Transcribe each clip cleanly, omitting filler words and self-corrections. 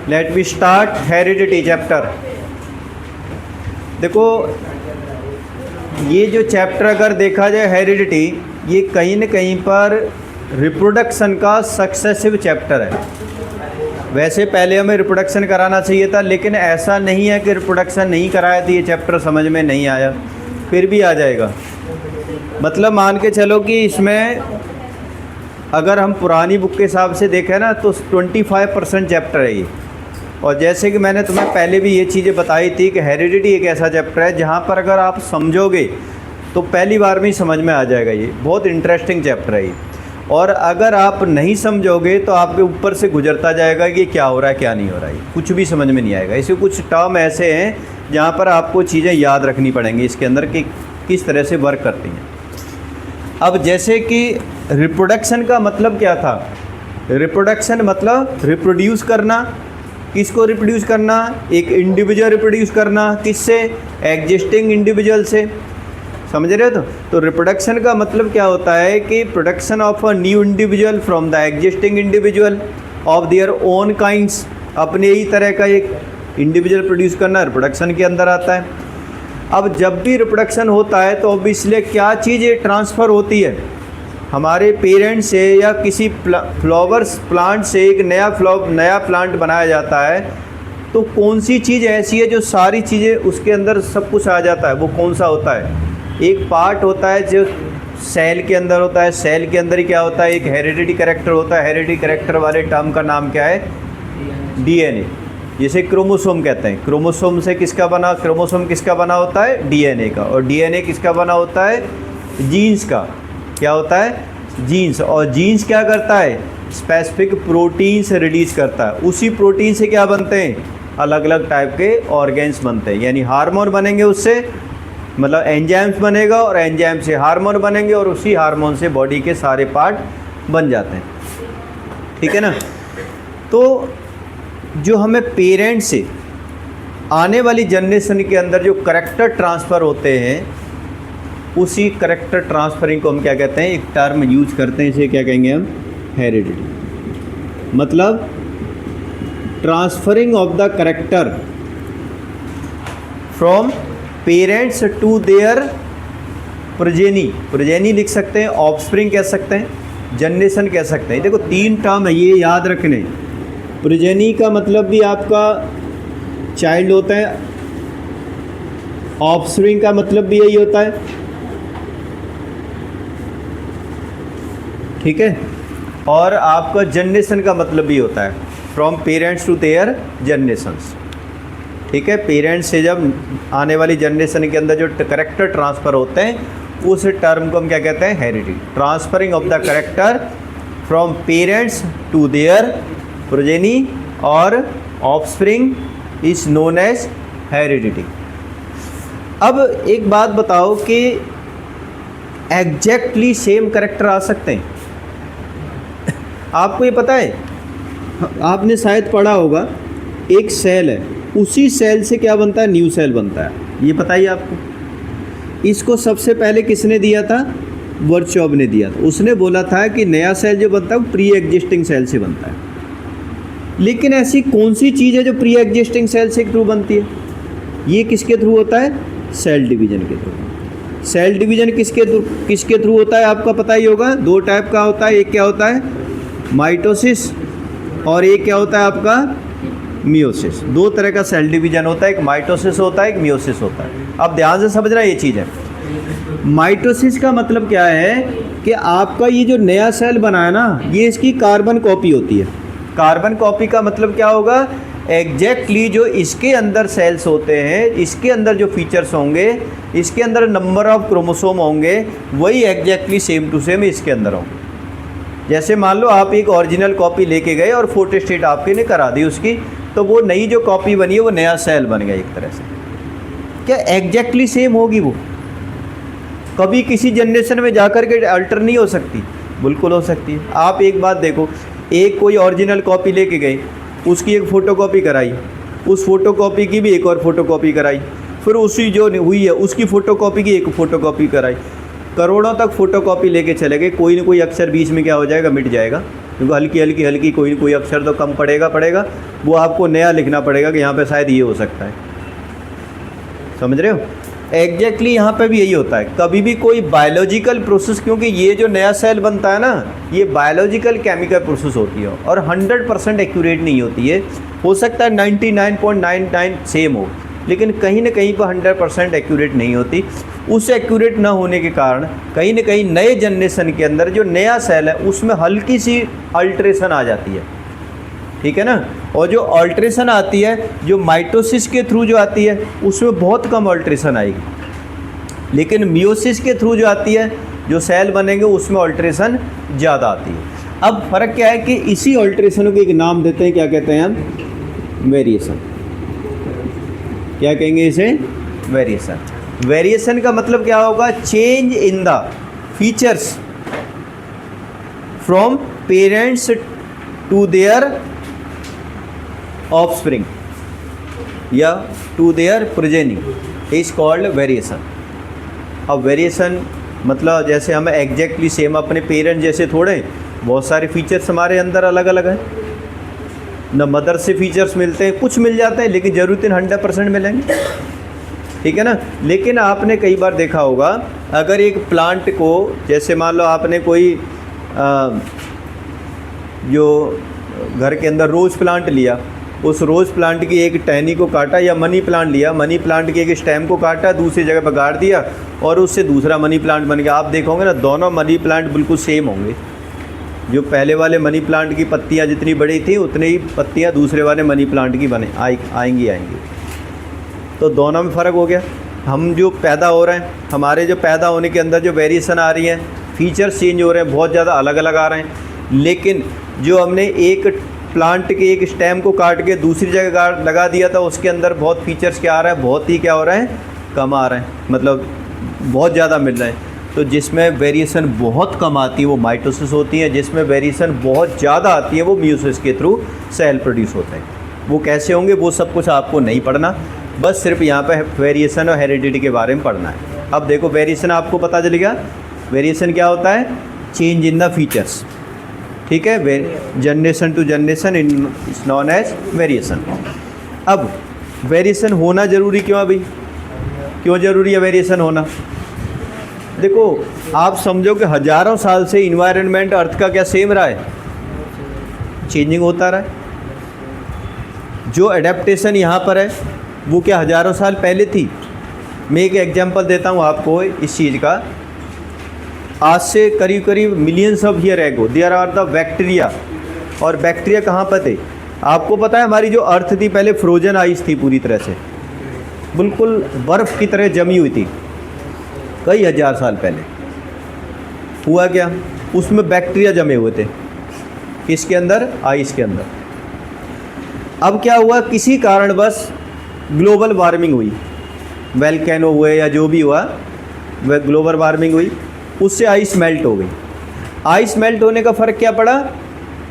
Let me start heredity chapter. देखो ये जो चैप्टर अगर देखा जाए हेरिडिटी, ये कहीं न कहीं पर रिप्रोडक्शन का सक्सेसिव चैप्टर है। वैसे पहले हमें रिप्रोडक्शन कराना चाहिए था, लेकिन ऐसा नहीं है कि रिप्रोडक्शन नहीं कराया तो ये चैप्टर समझ में नहीं आया, फिर भी आ जाएगा। मतलब मान के चलो कि इसमें अगर हम पुरानी बुक के हिसाब से देखें ना तो 25% चैप्टर है ये। और जैसे कि मैंने तुम्हें पहले भी ये चीज़ें बताई थी कि हेरिडिटी एक ऐसा चैप्टर है जहाँ पर अगर आप समझोगे तो पहली बार में ही समझ में आ जाएगा। ये बहुत इंटरेस्टिंग चैप्टर है ये। और अगर आप नहीं समझोगे तो आपके ऊपर से गुजरता जाएगा कि क्या हो रहा है क्या नहीं हो रहा है, कुछ भी समझ में नहीं आएगा। इसमें कुछ टर्म ऐसे हैं जहाँ पर आपको चीज़ें याद रखनी पड़ेंगी इसके अंदर कि किस तरह से वर्क करती हैं। अब जैसे कि रिप्रोडक्शन का मतलब क्या था? रिप्रोडक्शन मतलब रिप्रोड्यूस करना। किसको रिप्रोड्यूस करना? एक इंडिविजुअल रिप्रोड्यूस करना। किससे? एग्जिस्टिंग इंडिविजुअल से। समझ रहे हो? तो रिप्रोडक्शन का मतलब क्या होता है कि production of a new individual from the existing individual of their own kinds. अपने ही तरह का एक इंडिविजुअल प्रोड्यूस करना रिप्रोडक्शन के अंदर आता है। अब जब भी रिप्रोडक्शन होता है तो ऑब्वियसली क्या चीज़ ट्रांसफ़र होती है? हमारे पेरेंट से या किसी फ्लावर्स प्लांट से एक नया प्लांट बनाया जाता है, तो कौन सी चीज़ ऐसी है जो सारी चीज़ें उसके अंदर सब कुछ आ जाता है? वो कौन सा होता है? एक पार्ट होता है जो सेल के अंदर होता है। सेल के अंदर ही क्या होता है? एक हेरिडिटी कैरेक्टर होता है। हेरिडिटी कैरेक्टर वाले टर्म का नाम क्या है? डीएनए। जिसे क्रोमोसोम कहते हैं। क्रोमोसोम से किसका बना? क्रोमोसोम किसका बना होता है? डीएनए का। और डीएनए किसका बना होता है? जीन्स का। क्या होता है? जीन्स। और जीन्स क्या करता है? स्पेसिफिक प्रोटीन से रिलीज करता है। उसी प्रोटीन से क्या बनते हैं? अलग अलग टाइप के ऑर्गेन्स बनते हैं। यानी हार्मोन बनेंगे उससे, मतलब एंजाइम्स बनेगा और एंजाइम से हार्मोन बनेंगे और उसी हार्मोन से बॉडी के सारे पार्ट बन जाते हैं। ठीक है ना? तो जो हमें पेरेंट से आने वाली जनरेशन के अंदर जो करैक्टर ट्रांसफ़र होते हैं, उसी करैक्टर ट्रांसफरिंग को हम क्या कहते हैं? एक टर्म यूज करते हैं, इसे क्या कहेंगे हम? हेरिडिटी। मतलब transferring of the character from parents to their progeny. Progeny लिख सकते हैं, ऑफस्प्रिंग कह सकते हैं, जनरेशन कह सकते हैं। देखो 3 टर्म है ये याद रखने। प्रोजेनी का मतलब भी आपका चाइल्ड होता है, ऑफस्प्रिंग का मतलब भी यही होता है। ठीक है? और आपका जनरेशन का मतलब भी होता है from parents to their generations. ठीक है? पेरेंट्स से जब आने वाली जनरेशन के अंदर जो करैक्टर ट्रांसफ़र होते हैं, उस टर्म को हम क्या कहते हैं? Heredity. Transferring of the character from parents to their progeny और offspring is known as heredity. अब एक बात बताओ कि एग्जैक्टली सेम करैक्टर आ सकते हैं? आपको ये पता है? आपने शायद पढ़ा होगा, एक सेल है, उसी सेल से क्या बनता है? न्यू सेल बनता है। ये बताइए आपको। इसको सबसे पहले किसने दिया था? वर्चॉब ने दिया था। उसने बोला था कि नया सेल जो बनता है वो प्री एग्जिस्टिंग सेल से बनता है। लेकिन ऐसी कौन सी चीज़ है जो प्री एग्जिस्टिंग सेल से थ्रू बनती है? ये किसके थ्रू होता है? सेल डिवीजन के थ्रू। सेल डिवीजन किसके थ्रू होता है? आपका पता ही होगा। 2 टाइप का होता है। एक क्या होता है? माइटोसिस, और एक क्या होता है आपका? मियोसिस। 2 तरह का सेल डिवीजन होता है, एक माइटोसिस होता है, एक मियोसिस होता है। अब ध्यान से समझना ये चीज़ है। माइटोसिस का मतलब क्या है कि आपका ये जो नया सेल बना है ना, ये इसकी कार्बन कॉपी होती है। कार्बन कॉपी का मतलब क्या होगा? एग्जैक्टली जो इसके अंदर सेल्स होते हैं, इसके अंदर जो फीचर्स होंगे, इसके अंदर नंबर ऑफ क्रोमोसोम होंगे, वही एग्जैक्टली सेम टू सेम इसके अंदर होंगे। जैसे मान लो आप एक ओरिजिनल कॉपी लेके गए और फोटोस्टेट आपके ने करा दी उसकी, तो वो नई जो कॉपी बनी है वो नया सेल बन गया एक तरह से। क्या एग्जैक्टली सेम होगी वो? कभी किसी जनरेशन में जाकर के अल्टर नहीं हो सकती? बिल्कुल हो सकती है। आप एक बात देखो, एक कोई ओरिजिनल कॉपी लेके गए, उसकी एक फ़ोटोकॉपी कराई, उस फोटोकॉपी की भी एक और फोटोकॉपी कराई, फिर उसी जो हुई है उसकी फ़ोटोकॉपी की एक फ़ोटोकॉपी कराई, करोड़ों तक फ़ोटोकॉपी लेके चले गए, कोई ना कोई अक्षर बीच में क्या हो जाएगा? मिट जाएगा। क्योंकि हल्की कोई अक्षर तो कम पड़ेगा, वो आपको नया लिखना पड़ेगा कि यहाँ पे शायद ये हो सकता है। समझ रहे हो? एग्जैक्टली यहाँ पे भी यही होता है। कभी भी कोई बायोलॉजिकल प्रोसेस, क्योंकि ये जो नया सेल बनता है ना, ये बायोलॉजिकल केमिकल प्रोसेस होती है और 100% एक्यूरेट नहीं होती है। हो सकता है 99.99 सेम हो, लेकिन कहीं ना कहीं पर 100% एक्यूरेट नहीं होती। उस एक्यूरेट ना होने के कारण कहीं ना कहीं नए जनरेशन के अंदर जो नया सेल है उसमें हल्की सी अल्ट्रेशन आ जाती है, ठीक है ना। और जो अल्ट्रेशन आती है, जो माइटोसिस के थ्रू जो आती है, उसमें बहुत कम अल्ट्रेशन आएगी, लेकिन मियोसिस के थ्रू जो आती है, जो सेल बनेंगे, उसमें अल्ट्रेशन ज़्यादा आती है। अब फ़र्क क्या है कि इसी अल्ट्रेशन को एक नाम देते हैं, क्या कहते हैं हम? वेरिएशन। क्या कहेंगे इसे? वेरिएशन। वेरिएशन का मतलब क्या होगा? Change in the features from parents to their offspring या to their progeny is called variation. अब वेरिएशन मतलब जैसे हम एग्जैक्टली सेम अपने पेरेंट जैसे थोड़े, बहुत सारे फीचर्स हमारे अंदर अलग अलग हैं। न मदर से फीचर्स मिलते हैं, कुछ मिल जाते हैं, लेकिन ज़रूरत 100% मिलेंगे, ठीक है ना। लेकिन आपने कई बार देखा होगा, अगर एक प्लांट को, जैसे मान लो आपने कोई जो घर के अंदर रोज़ प्लांट लिया, उस रोज़ प्लांट की एक टहनी को काटा, या मनी प्लांट लिया, मनी प्लांट के एक स्टेम को काटा, दूसरी जगह पर गाड़ दिया और उससे दूसरा मनी प्लांट बन गया। आप देखोगे ना, दोनों मनी प्लांट बिल्कुल सेम होंगे। जो पहले वाले मनी प्लांट की पत्तियां जितनी बड़ी थी, उतनी ही पत्तियां दूसरे वाले मनी प्लांट की आएंगी। तो दोनों में फ़र्क हो गया। हम जो पैदा हो रहे हैं, हमारे जो पैदा होने के अंदर जो वेरिएशन आ रही है, फीचर्स चेंज हो रहे हैं, बहुत ज़्यादा अलग अलग आ रहे हैं। लेकिन जो हमने एक प्लांट के एक स्टेम को काट के दूसरी जगह लगा दिया था, उसके अंदर बहुत फीचर्स क्या आ रहा है, बहुत ही क्या हो रहा है, कम आ रहा है, मतलब बहुत ज़्यादा मिल रहा है। तो जिसमें वेरिएशन बहुत कम आती है वो माइटोसिस होती है, जिसमें वेरिएशन बहुत ज़्यादा आती है वो मियोसिस के थ्रू सेल प्रोड्यूस होते हैं। वो कैसे होंगे, वो सब कुछ आपको नहीं पढ़ना, बस सिर्फ यहाँ पे वेरिएशन और हेरिडिटी के बारे में पढ़ना है। अब देखो, वेरिएशन आपको पता चलेगा, वेरिएशन क्या होता है? चेंज इन द फीचर्स, ठीक है। Generation to generation is known as variation. अब वेरिएशन होना ज़रूरी क्यों है भाई? क्यों ज़रूरी है वेरिएशन होना? देखो, आप समझो कि हज़ारों साल से इन्वायरमेंट अर्थ का क्या सेम रहा है, चेंजिंग होता रहा है। जो एडेप्टेशन यहाँ पर है वो क्या हज़ारों साल पहले थी? मैं एक एग्जांपल देता हूँ आपको इस चीज़ का। आज से करीब करीब millions of year ago there are the bacteria. और बैक्टीरिया कहाँ पर थे? आपको पता है, हमारी जो अर्थ थी पहले फ्रोजन आइस थी, पूरी तरह से बिल्कुल बर्फ़ की तरह जमी हुई थी। कई हज़ार साल पहले हुआ क्या, उसमें बैक्टीरिया जमे हुए थे, किसके अंदर? आइस के अंदर। अब क्या हुआ, किसी कारणवश ग्लोबल वार्मिंग हुई, वोल्केनो हुए या जो भी हुआ, वह ग्लोबल वार्मिंग हुई, उससे आइस मेल्ट हो गई। आइस मेल्ट होने का फ़र्क क्या पड़ा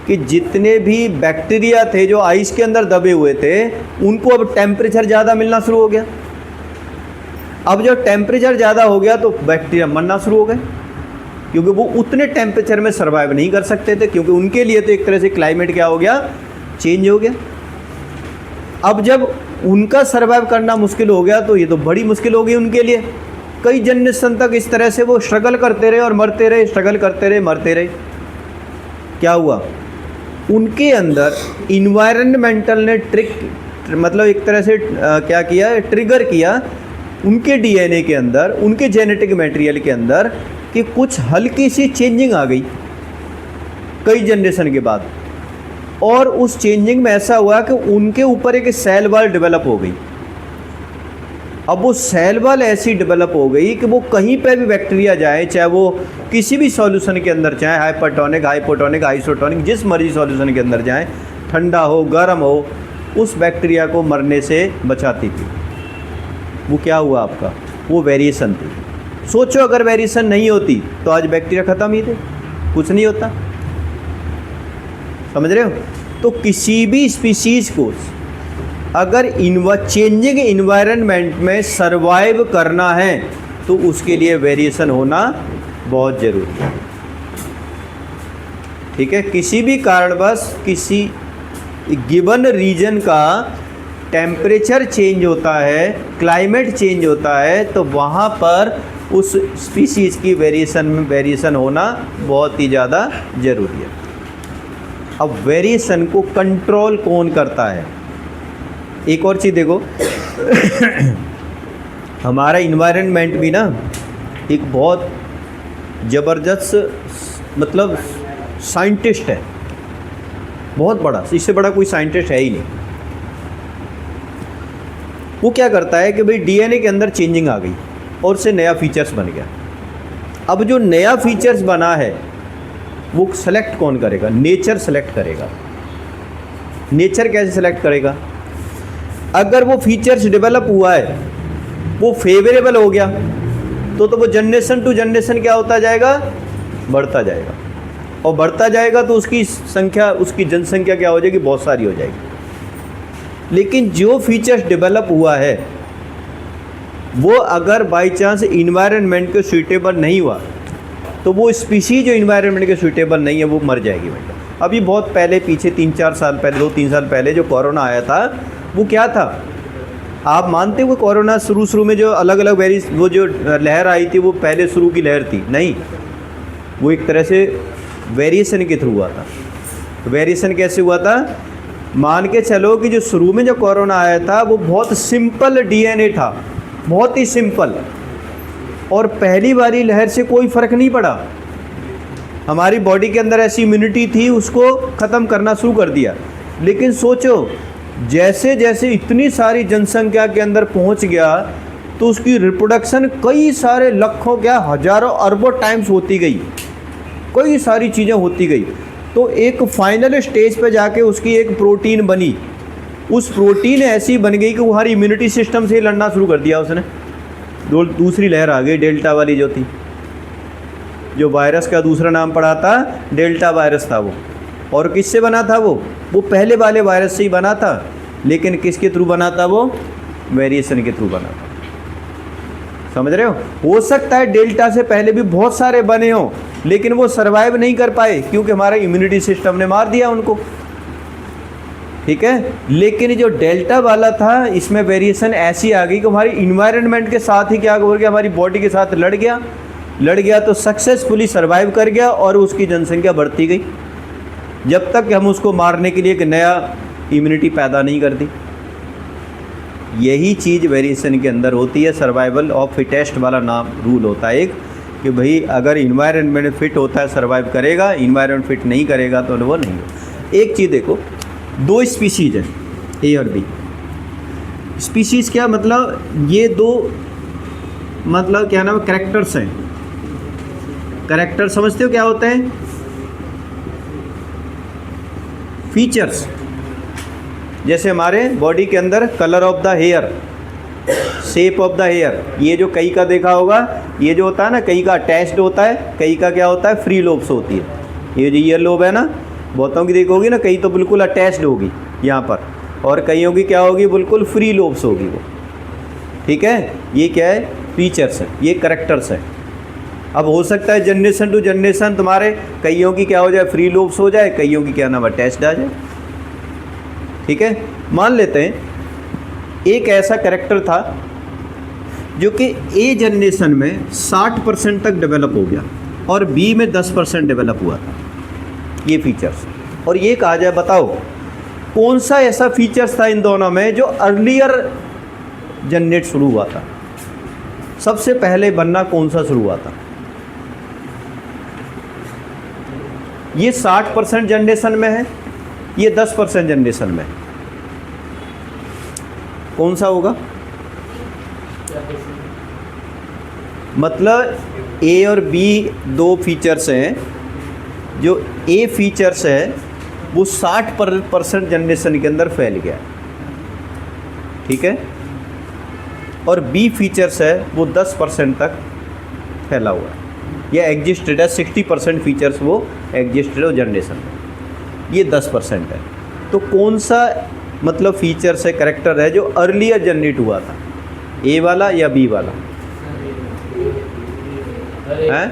कि जितने भी बैक्टीरिया थे जो आइस के अंदर दबे हुए थे, उनको अब टेम्परेचर ज़्यादा मिलना शुरू हो गया। अब जब टेम्परेचर ज़्यादा हो गया तो बैक्टीरिया मरना शुरू हो गए, क्योंकि वो उतने टेम्परेचर में सर्वाइव नहीं कर सकते थे, क्योंकि उनके लिए तो एक तरह से क्लाइमेट क्या हो गया, चेंज हो गया। अब जब उनका सर्वाइव करना मुश्किल हो गया तो ये तो बड़ी मुश्किल हो गई उनके लिए। कई जनरेशन तक इस तरह से वो स्ट्रगल करते रहे और मरते रहे, स्ट्रगल करते रहे, मरते रहे। क्या हुआ, उनके अंदर इन्वायरमेंटल ने मतलब एक तरह से क्या किया, ट्रिगर किया उनके डीएनए के अंदर, उनके जेनेटिक मटेरियल के अंदर, कि कुछ हल्की सी चेंजिंग आ गई कई जनरेशन के बाद। और उस चेंजिंग में ऐसा हुआ कि उनके ऊपर एक सेल वॉल डेवलप हो गई। अब वो सेल वॉल ऐसी डेवलप हो गई कि वो कहीं पे भी बैक्टीरिया जाए, चाहे वो किसी भी सॉल्यूशन के अंदर, चाहे हाइपरटोनिक, हाइपोटोनिक, आइसोटोनिक, जिस मर्जी सॉल्यूशन के अंदर जाए, ठंडा हो गर्म हो, उस बैक्टीरिया को मरने से बचाती थी। वो क्या हुआ आपका, वो वेरिएशन थी। सोचो अगर वेरिएशन नहीं होती तो आज बैक्टीरिया ख़त्म ही थे, कुछ नहीं होता। समझ रहे हो? तो किसी भी स्पीसीज़ को अगर चेंजिंग इन्वायरमेंट में सरवाइव करना है तो उसके लिए वेरिएशन होना बहुत ज़रूरी है। ठीक है, किसी भी कारणवश किसी गिवन रीजन का टेम्परेचर चेंज होता है, क्लाइमेट चेंज होता है, तो वहाँ पर उस स्पीसीज़ की वेरिएशन होना बहुत ही ज़्यादा ज़रूरी है। अब वेरिएशन को कंट्रोल कौन करता है? एक और चीज़ देखो हमारा इन्वायरमेंट भी ना एक बहुत ज़बरदस्त मतलब साइंटिस्ट है, बहुत बड़ा, इससे बड़ा कोई साइंटिस्ट है ही नहीं। वो क्या करता है कि भाई डीएनए के अंदर चेंजिंग आ गई और उससे नया फीचर्स बन गया। अब जो नया फीचर्स बना है वो सेलेक्ट कौन करेगा? नेचर सेलेक्ट करेगा। नेचर कैसे सेलेक्ट करेगा? अगर वो फीचर्स डेवलप हुआ है, वो फेवरेबल हो गया, तो वो जनरेशन टू जनरेशन क्या होता जाएगा? बढ़ता जाएगा। और बढ़ता जाएगा तो उसकी संख्या, उसकी जनसंख्या क्या हो जाएगी? बहुत सारी हो जाएगी। लेकिन जो फीचर्स डेवलप हुआ है वो अगर बाई चांस इन्वायरमेंट के सूटेबल नहीं हुआ तो वो स्पीशीज जो इन्वायरमेंट के सूटेबल नहीं है वो मर जाएगी बेटा। अभी बहुत पहले, पीछे 3-4 साल पहले, 2-3 साल पहले जो कोरोना आया था वो क्या था? आप मानते हो कोरोना शुरू में जो अलग अलग वो जो लहर आई थी वो पहले शुरू की लहर थी? नहीं, वो एक तरह से वेरिएशन के थ्रू हुआ था। वेरिएशन कैसे हुआ था? मान के चलो कि जो शुरू में जो कोरोना आया था वो बहुत सिंपल डीएनए था, बहुत ही सिंपल, और पहली वाली लहर से कोई फ़र्क नहीं पड़ा। हमारी बॉडी के अंदर ऐसी इम्यूनिटी थी, उसको ख़त्म करना शुरू कर दिया। लेकिन सोचो जैसे जैसे इतनी सारी जनसंख्या के अंदर पहुंच गया तो उसकी रिप्रोडक्शन कई सारे लाखों, क्या हज़ारों अरबों टाइम्स होती गई, कई सारी चीज़ें होती गई। तो एक फाइनल स्टेज पे जाके उसकी एक प्रोटीन बनी। उस प्रोटीन ऐसी बन गई कि वो हमारी इम्यूनिटी सिस्टम से ही लड़ना शुरू कर दिया उसने। दूसरी लहर आ गई, डेल्टा वाली जो थी, जो वायरस का दूसरा नाम पड़ा था डेल्टा वायरस था वो। और किससे बना था वो पहले वाले वायरस से ही बना था, लेकिन किसके थ्रू बना था? वो वेरिएशन के थ्रू बना था। समझ रहे हो सकता है डेल्टा से पहले भी बहुत सारे बने हों, लेकिन वो सरवाइव नहीं कर पाए क्योंकि हमारा इम्यूनिटी सिस्टम ने मार दिया उनको। ठीक है, लेकिन जो डेल्टा वाला था इसमें वेरिएशन ऐसी आ गई कि हमारी इन्वायरमेंट के साथ ही क्या हो गया, हमारी बॉडी के साथ लड़ गया तो सक्सेसफुली सरवाइव कर गया और उसकी जनसंख्या बढ़ती गई, जब तक हम उसको मारने के लिए एक नया इम्यूनिटी पैदा नहीं कर दी। यही चीज़ वेरिएशन के अंदर होती है। सर्वाइवल ऑफ फिटेस्ट वाला नाम रूल होता है एक, कि भाई अगर इन्वायरमेंट फिट होता है सर्वाइव करेगा, इन्वायरमेंट फिट नहीं करेगा तो वो नहीं हो। एक चीज़ देखो, दो स्पीशीज़ हैं ए और बी। स्पीशीज़ क्या मतलब? ये दो मतलब क्या नाम है, कैरेक्टर्स हैं। कैरेक्टर समझते हो क्या होते हैं? फीचर्स। जैसे हमारे बॉडी के अंदर colour of the hair, shape of the hair, ये जो कई का देखा होगा, ये जो होता है ना, कई का अटैच्ड होता है, कई का क्या होता है, फ्री लोब्स होती है। ये जो ईयर लोब है ना, बहुतों की देखोगी ना, कई तो बिल्कुल अटैच्ड होगी यहाँ पर, और कईयों की क्या होगी, बिल्कुल फ्री लोब्स होगी वो। ठीक है, ये क्या है? फीचर्स है, ये करेक्टर्स है। अब हो सकता है जनरेशन टू जनरेशन तुम्हारे कईयों की क्या हो जाए, फ्री लोब्स हो जाए, कईयों की क्या नाम अटैच्ड आ जाए। ठीक है, मान लेते हैं एक ऐसा कैरेक्टर था जो कि ए जनरेशन में 60% तक डेवलप हो गया और बी में 10% डेवलप हुआ था, ये फीचर्स। और ये कहा जाए, बताओ कौन सा ऐसा फीचर्स था इन दोनों में जो अर्लियर जनरेट शुरू हुआ था? सबसे पहले बनना कौन सा शुरू हुआ था? ये 60% जनरेशन में है, ये 10% जनरेशन में। कौन सा होगा? मतलब ए और बी दो फीचर्स हैं। जो ए फीचर्स है वो 60% जनरेशन के अंदर फैल गया, ठीक है, और बी फीचर्स है वो 10% तक फैला हुआ है, या एग्जिस्टेड है। 60% फीचर्स वो एग्जिस्टेड हो जनरेशन में, ये 10% है। तो कौन सा मतलब फीचर्स है, करेक्टर है जो अर्लियर जनरेट हुआ था, ए वाला या बी वाला? हैं?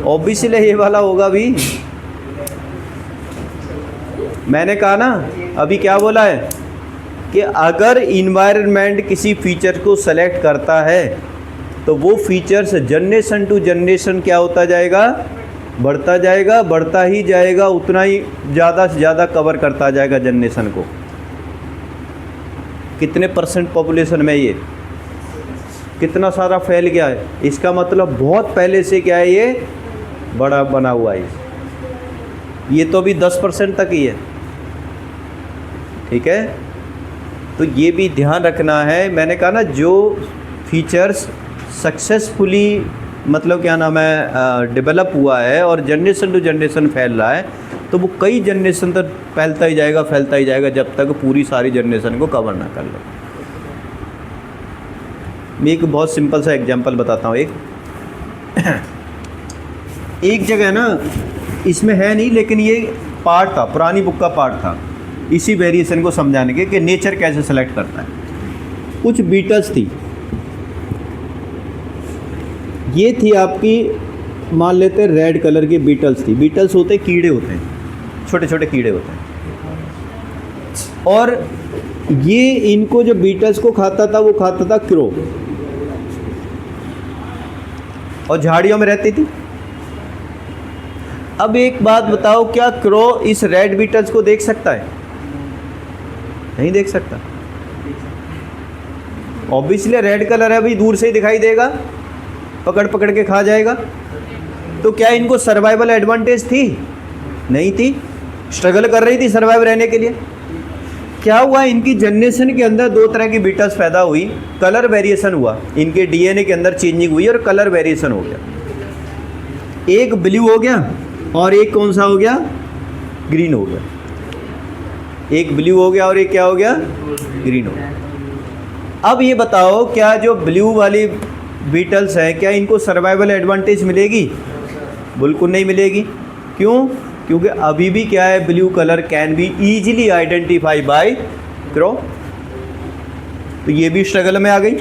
ऑब्वियसली ये वाला होगा भी। मैंने कहा ना अभी क्या बोला है कि अगर इन्वायरमेंट किसी फीचर को सेलेक्ट करता है तो वो फीचर्स जनरेशन टू जनरेशन क्या होता जाएगा, बढ़ता जाएगा, बढ़ता ही जाएगा, उतना ही ज़्यादा से ज़्यादा कवर करता जाएगा जनरेशन को। कितने परसेंट पॉपुलेशन में ये कितना सारा फैल गया है, इसका मतलब बहुत पहले से क्या है ये बड़ा बना हुआ है। ये तो अभी 10% तक ही है, ठीक है। तो ये भी ध्यान रखना है। मैंने कहा ना जो फीचर्स सक्सेसफुली मतलब क्या नाम है डेवलप हुआ है और जनरेशन टू जनरेशन फैल रहा है, तो वो कई जनरेशन तक फैलता ही जाएगा जब तक पूरी सारी जनरेशन को कवर ना कर ले। मैं एक बहुत सिंपल सा एग्जांपल बताता हूँ। एक जगह ना, इसमें है नहीं लेकिन ये पार्ट था, पुरानी बुक का पार्ट था इसी वेरिएशन को समझाने के कि नेचर कैसे सेलेक्ट करता है। कुछ बीटल्स थी, ये थी आपकी मान लेते हैं रेड कलर की बीटल्स थी। बीटल्स होते कीड़े होते हैं, छोटे छोटे कीड़े होते हैं, और ये इनको जो बीटल्स को खाता था वो खाता था क्रो, और झाड़ियों में रहती थी। अब एक बात बताओ, क्या क्रो इस रेड बीटल्स को देख सकता है? नहीं देख सकता। ऑब्वियसली रेड कलर है भाई, दूर से ही दिखाई देगा, पकड़ पकड़ के खा जाएगा। तो क्या इनको सर्वाइवल एडवांटेज थी? नहीं थी, स्ट्रगल कर रही थी सर्वाइव रहने के लिए। क्या हुआ, इनकी जनरेशन के अंदर दो तरह की बीटल्स पैदा हुई, कलर वेरिएशन हुआ, इनके डीएनए के अंदर चेंजिंग हुई और कलर वेरिएशन हो गया। एक ब्लू हो गया और एक कौन सा हो गया, ग्रीन हो गया। एक ब्लू हो गया और एक क्या हो गया, ग्रीन हो गया। अब ये बताओ, क्या जो ब्लू वाली बीटल्स हैं क्या इनको सर्वाइवल एडवांटेज मिलेगी? बिल्कुल नहीं मिलेगी। क्यों? क्योंकि अभी भी क्या है, blue colour can be easily identify bye crow. तो ये भी स्ट्रगल में आ गई।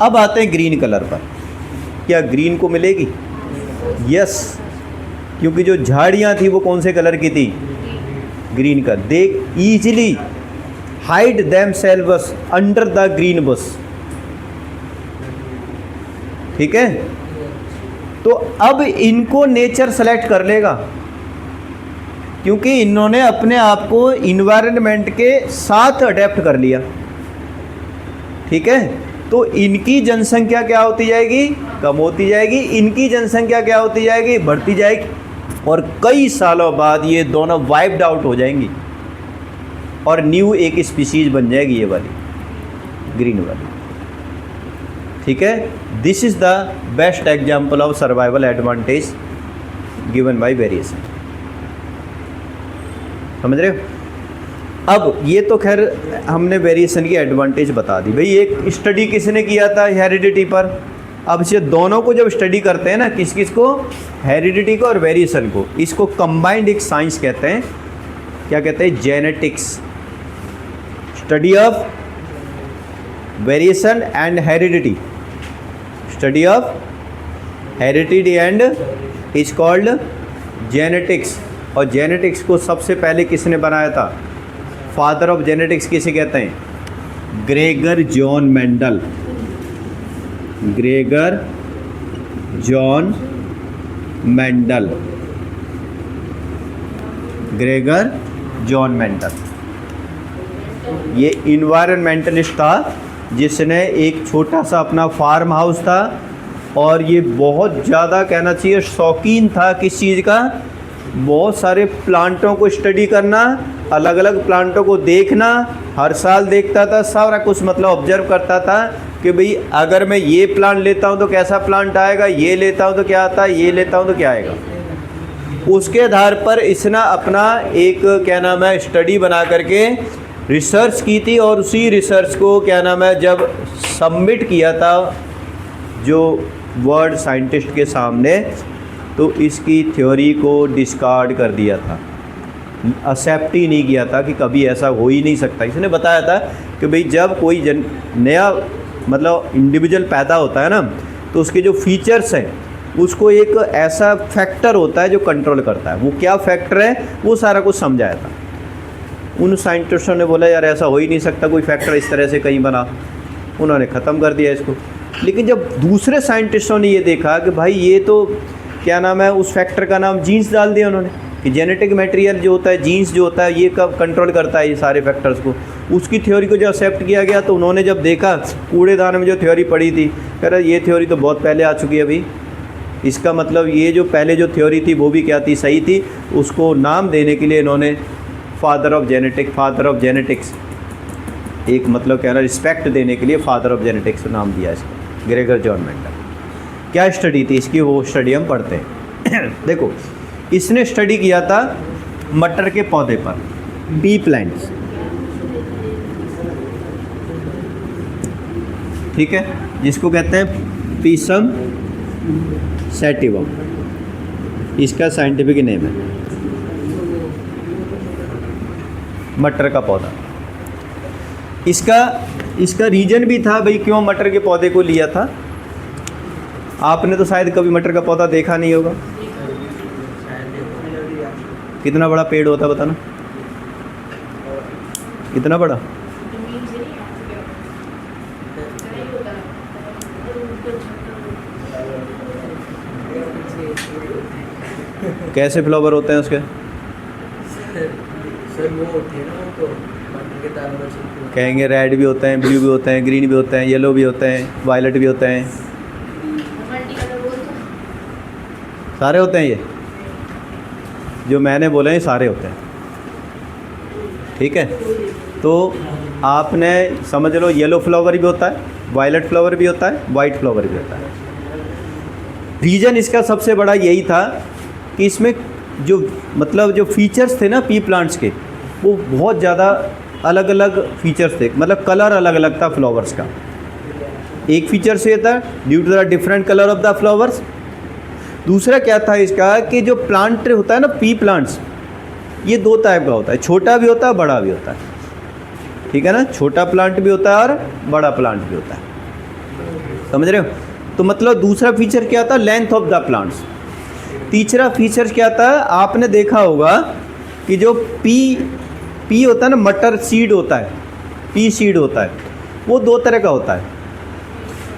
अब आते हैं ग्रीन कलर पर। क्या ग्रीन को मिलेगी? यस, क्योंकि जो झाड़ियाँ थी वो कौन से कलर की थी, green colour. They easily hide themselves under the green Bush, ठीक है। तो अब इनको नेचर सेलेक्ट कर लेगा, क्योंकि इन्होंने अपने आप को इन्वायरमेंट के साथ अडेप्ट कर लिया, ठीक है। तो इनकी जनसंख्या क्या होती जाएगी, कम होती जाएगी, इनकी जनसंख्या क्या होती जाएगी, बढ़ती जाएगी, और कई सालों बाद ये दोनों वाइप्ड आउट हो जाएंगी और न्यू एक स्पीशीज बन जाएगी, ये वाली ग्रीन वाली, ठीक है। This is the best example of survival advantage given by variation. समझ रहे हो? अब ये तो खैर हमने वेरिएशन की एडवांटेज बता दी। भाई एक स्टडी किसने किया था हेरिडिटी पर। अब इसे दोनों को जब स्टडी करते हैं ना, किस किस को, हेरिडिटी को और वेरिएशन को, इसको कंबाइंड एक साइंस कहते हैं। क्या कहते हैं? Genetics. Study of variation and heredity, study of heredity and is called genetics. और जेनेटिक्स को सबसे पहले किसने बनाया था? फादर ऑफ जेनेटिक्स किसे कहते हैं? Gregor John Mendel. Gregor John Mendel, Gregor John Mendel. ये इन्वायरमेंटलिस्ट था जिसने एक छोटा सा अपना फार्म हाउस था, और ये बहुत ज़्यादा कहना चाहिए शौकीन था किस चीज़ का, बहुत सारे प्लांटों को स्टडी करना, अलग अलग प्लांटों को देखना, हर साल देखता था, सारा कुछ मतलब ऑब्जर्व करता था कि भाई अगर मैं ये प्लांट लेता हूँ तो कैसा प्लांट आएगा, ये लेता हूँ तो क्या आता है, ये लेता हूँ तो क्या आएगा। उसके आधार पर इसने अपना एक क्या नाम है स्टडी बना करके रिसर्च की थी, और उसी रिसर्च को क्या नाम है जब सबमिट किया था जो वर्ल्ड साइंटिस्ट के सामने, तो इसकी थ्योरी को डिस्कार्ड कर दिया था, एक्सेप्ट ही नहीं किया था कि कभी ऐसा हो ही नहीं सकता। इसने बताया था कि भाई जब कोई नया मतलब इंडिविजुअल पैदा होता है ना, तो उसके जो फीचर्स हैं उसको एक ऐसा फैक्टर होता है जो कंट्रोल करता है। वो क्या फैक्टर है वो सारा कुछ समझाया था। उन साइंटिस्टों ने बोला यार ऐसा हो ही नहीं सकता, कोई फैक्टर इस तरह से कहीं बना, उन्होंने ख़त्म कर दिया इसको। लेकिन जब दूसरे साइंटिस्टों ने ये देखा कि भाई ये तो क्या नाम है, उस फैक्टर का नाम जीन्स डाल दिया उन्होंने कि जेनेटिक मटेरियल जो होता है, जीन्स जो होता है, ये कब कंट्रोल करता है ये सारे फैक्टर्स को। उसकी थ्योरी को जब एक्सेप्ट किया गया तो उन्होंने जब देखा कूड़ेदान में जो थ्योरी पड़ी थी, कह रहा ये थ्योरी तो बहुत पहले आ चुकी है अभी, इसका मतलब ये जो पहले जो थ्योरी थी वो भी क्या थी, सही थी। उसको नाम देने के लिए इन्होंने फादर ऑफ जेनेटिक्स एक मतलब क्या ना रिस्पेक्ट देने के लिए फादर ऑफ जेनेटिक्स नाम दिया इसका, ग्रेगर जॉन मेंडल। क्या स्टडी थी इसकी, वो स्टडी हम पढ़ते हैं। देखो इसने स्टडी किया था मटर के पौधे पर, पी प्लांट्स, ठीक है, जिसको कहते हैं पीसम सैटिवम, इसका साइंटिफिक नेम है, मटर का पौधा। इसका रीजन भी था भाई क्यों मटर के पौधे को लिया था। आपने तो शायद कभी मटर का पौधा देखा नहीं होगा। कितना बड़ा पेड़ होता बताना, कितना बड़ा? कैसे फ्लावर होते हैं उसके? सर वो होते हैं ना, तो मटर के दानों में छिलके कहेंगे रेड भी होते हैं, ब्लू भी होते हैं, ग्रीन भी होते हैं, येलो भी होते हैं, वायलेट भी होते हैं, सारे होते हैं। ये जो मैंने बोले हैं सारे होते हैं, ठीक है। तो आपने समझ लो येलो फ्लावर भी होता है, वायलेट फ्लावर भी होता है, वाइट फ्लावर भी होता है। रीज़न इसका सबसे बड़ा यही था कि इसमें जो मतलब जो फीचर्स थे ना पी प्लांट्स के, वो बहुत ज़्यादा अलग अलग फीचर्स थे, मतलब कलर अलग अलग था फ्लावर्स का। एक फीचर से था due to the different colour of the flowers. दूसरा क्या था इसका कि जो प्लांट होता है ना पी प्लांट्स, ये दो टाइप का होता है, छोटा भी होता है बड़ा भी होता है, ठीक है ना, छोटा प्लांट भी होता है और बड़ा प्लांट भी होता है, समझ रहे हो। तो मतलब दूसरा फीचर क्या था, लेंथ ऑफ द प्लांट्स। तीसरा फीचर क्या था, आपने देखा होगा कि जो पी होता है ना, मटर सीड होता है, पी सीड होता है, वो दो तरह का होता है।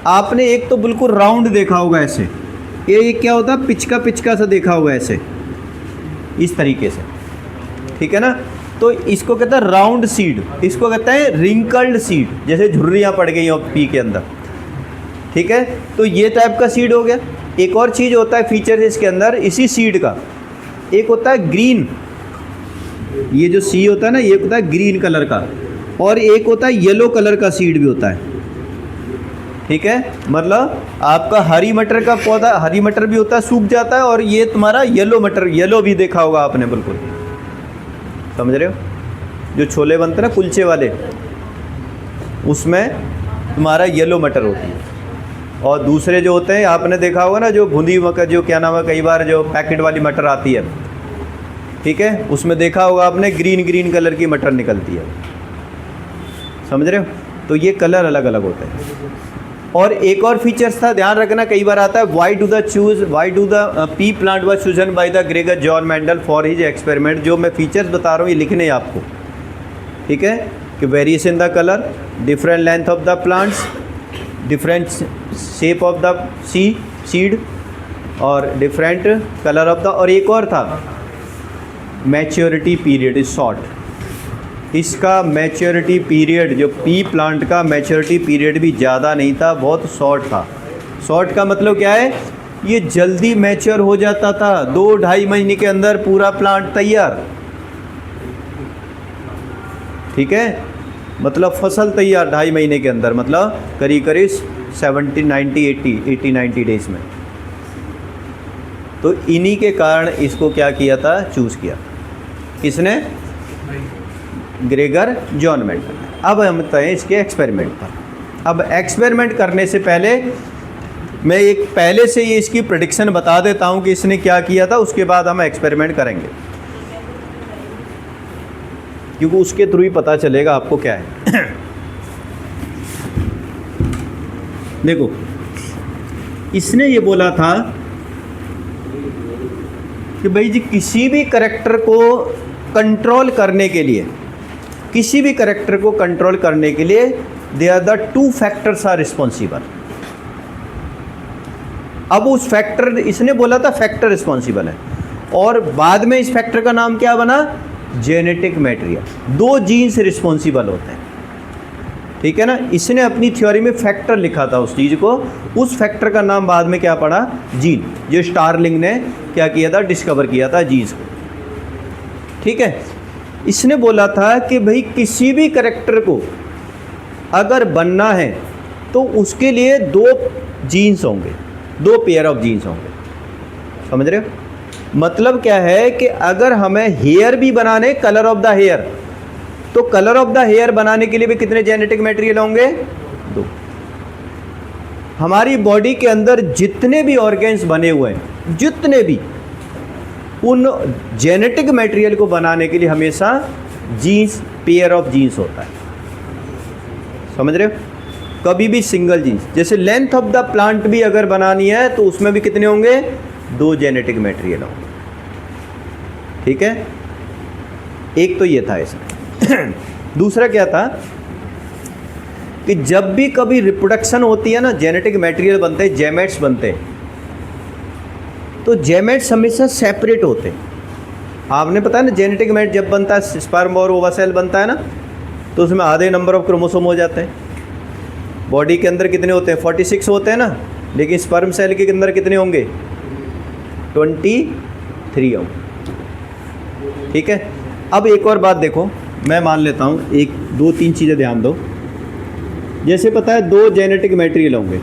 आपने एक तो बिल्कुल राउंड देखा होगा ऐसे, ये क्या होता है पिचका सा देखा होगा ऐसे, इस तरीके से, ठीक है ना। तो इसको कहता है राउंड सीड, इसको कहता है रिंकल्ड सीड, जैसे झुर्रियाँ पड़ गई हो पी के अंदर, ठीक है। तो ये टाइप का सीड हो गया। एक और चीज़ होता है फीचर इसके अंदर इसी सीड का, एक होता है ग्रीन, ये जो सी होता है ना ये होता है ग्रीन कलर का, और एक होता है येलो कलर का सीड भी होता है, ठीक है। मतलब आपका हरी मटर का पौधा, हरी मटर भी होता है सूख जाता है, और ये तुम्हारा येलो मटर, येलो भी देखा होगा आपने, बिल्कुल समझ रहे हो, जो छोले बनते हैं ना कुलचे वाले, उसमें तुम्हारा येलो मटर होती है। और दूसरे जो होते हैं आपने देखा होगा ना जो भुनी मटर, जो क्या नाम है, कई बार जो पैकेट वाली मटर आती है, ठीक है, उसमें देखा होगा आपने ग्रीन कलर की मटर निकलती है, समझ रहे हो। तो ये कलर अलग अलग होते हैं। और एक और फीचर्स था, ध्यान रखना, कई बार आता है why do the P plant was chosen by the Gregor John Mendel for his experiment. जो मैं फीचर्स बता रहा हूँ ये लिखने हैं आपको, ठीक है, कि variation the colour, different length of the plants, different shape of the seed, और डिफरेंट कलर ऑफ द, और एक और था मैच्योरिटी पीरियड इज शॉर्ट। इसका मैच्योरिटी पीरियड, जो पी प्लांट का मैच्योरिटी पीरियड भी ज़्यादा नहीं था, बहुत शॉर्ट था। शॉर्ट का मतलब क्या है, ये जल्दी मैच्योर हो जाता था, 2-2.5 महीने के अंदर पूरा प्लांट तैयार, ठीक है, मतलब फसल तैयार 2.5 महीने के अंदर, मतलब करीब 80-90 डेज में। तो इन्हीं के कारण इसको क्या किया था, चूज़ किया किसने, ग्रेगर जॉन मेंडल। अब हम हैं इसके एक्सपेरिमेंट पर। अब एक्सपेरिमेंट करने से पहले मैं एक पहले से ये इसकी प्रेडिक्शन बता देता हूँ कि इसने क्या किया था, उसके बाद हम एक्सपेरिमेंट करेंगे, क्योंकि उसके थ्रू ही पता चलेगा आपको क्या है। देखो इसने ये बोला था कि भाई जी किसी भी करेक्टर को कंट्रोल करने के लिए, किसी भी करेक्टर को कंट्रोल करने के लिए they are the two factors are responsible. अब उस फैक्टर, इसने बोला था फैक्टर रिस्पॉन्सिबल है, और बाद में इस फैक्टर का नाम क्या बना, जेनेटिक मैटेरियल। दो जीन्स रिस्पॉन्सिबल होते हैं, ठीक है ना। इसने अपनी थ्योरी में फैक्टर लिखा था उस चीज़ को, उस फैक्टर का नाम बाद में क्या पड़ा, जीन, जो स्टारलिंग ने क्या किया था, डिस्कवर किया था जीन्स को, ठीक है। इसने बोला था कि भाई किसी भी करेक्टर को अगर बनना है तो उसके लिए दो जीन्स होंगे, दो पेयर ऑफ जीन्स होंगे, समझ रहे हो। मतलब क्या है कि अगर हमें हेयर भी बनाने, कलर ऑफ द हेयर, तो कलर ऑफ द हेयर बनाने के लिए भी कितने जेनेटिक मटेरियल होंगे, दो। हमारी बॉडी के अंदर जितने भी ऑर्गन्स बने हुए हैं, जितने भी, उन जेनेटिक मटेरियल को बनाने के लिए हमेशा जीन्स, पेयर ऑफ जीन्स होता है, समझ रहे हो। कभी भी सिंगल जीन्स, जैसे लेंथ ऑफ द प्लांट भी अगर बनानी है तो उसमें भी कितने होंगे, दो जेनेटिक मटेरियल होंगे, ठीक है। एक तो ये था इसमें। दूसरा क्या था कि जब भी कभी रिप्रोडक्शन होती है ना, जेनेटिक मटेरियल बनते हैं, जेमेट्स बनते हैं, तो जेमेट्स हमेशा सेपरेट होते हैं। आपने पता है ना, जेनेटिक मैट जब बनता है, स्पर्म और ओवा सेल बनता है ना, तो उसमें आधे नंबर ऑफ क्रोमोसोम हो जाते हैं। बॉडी के अंदर कितने होते हैं, 46 होते हैं ना, लेकिन स्पर्म सेल के अंदर कितने होंगे, 23 होंगे, ठीक है। अब एक और बात देखो, मैं मान लेता हूँ, एक दो तीन चीज़ें ध्यान दो। जैसे पता है दो जेनेटिक मटेरियल होंगे,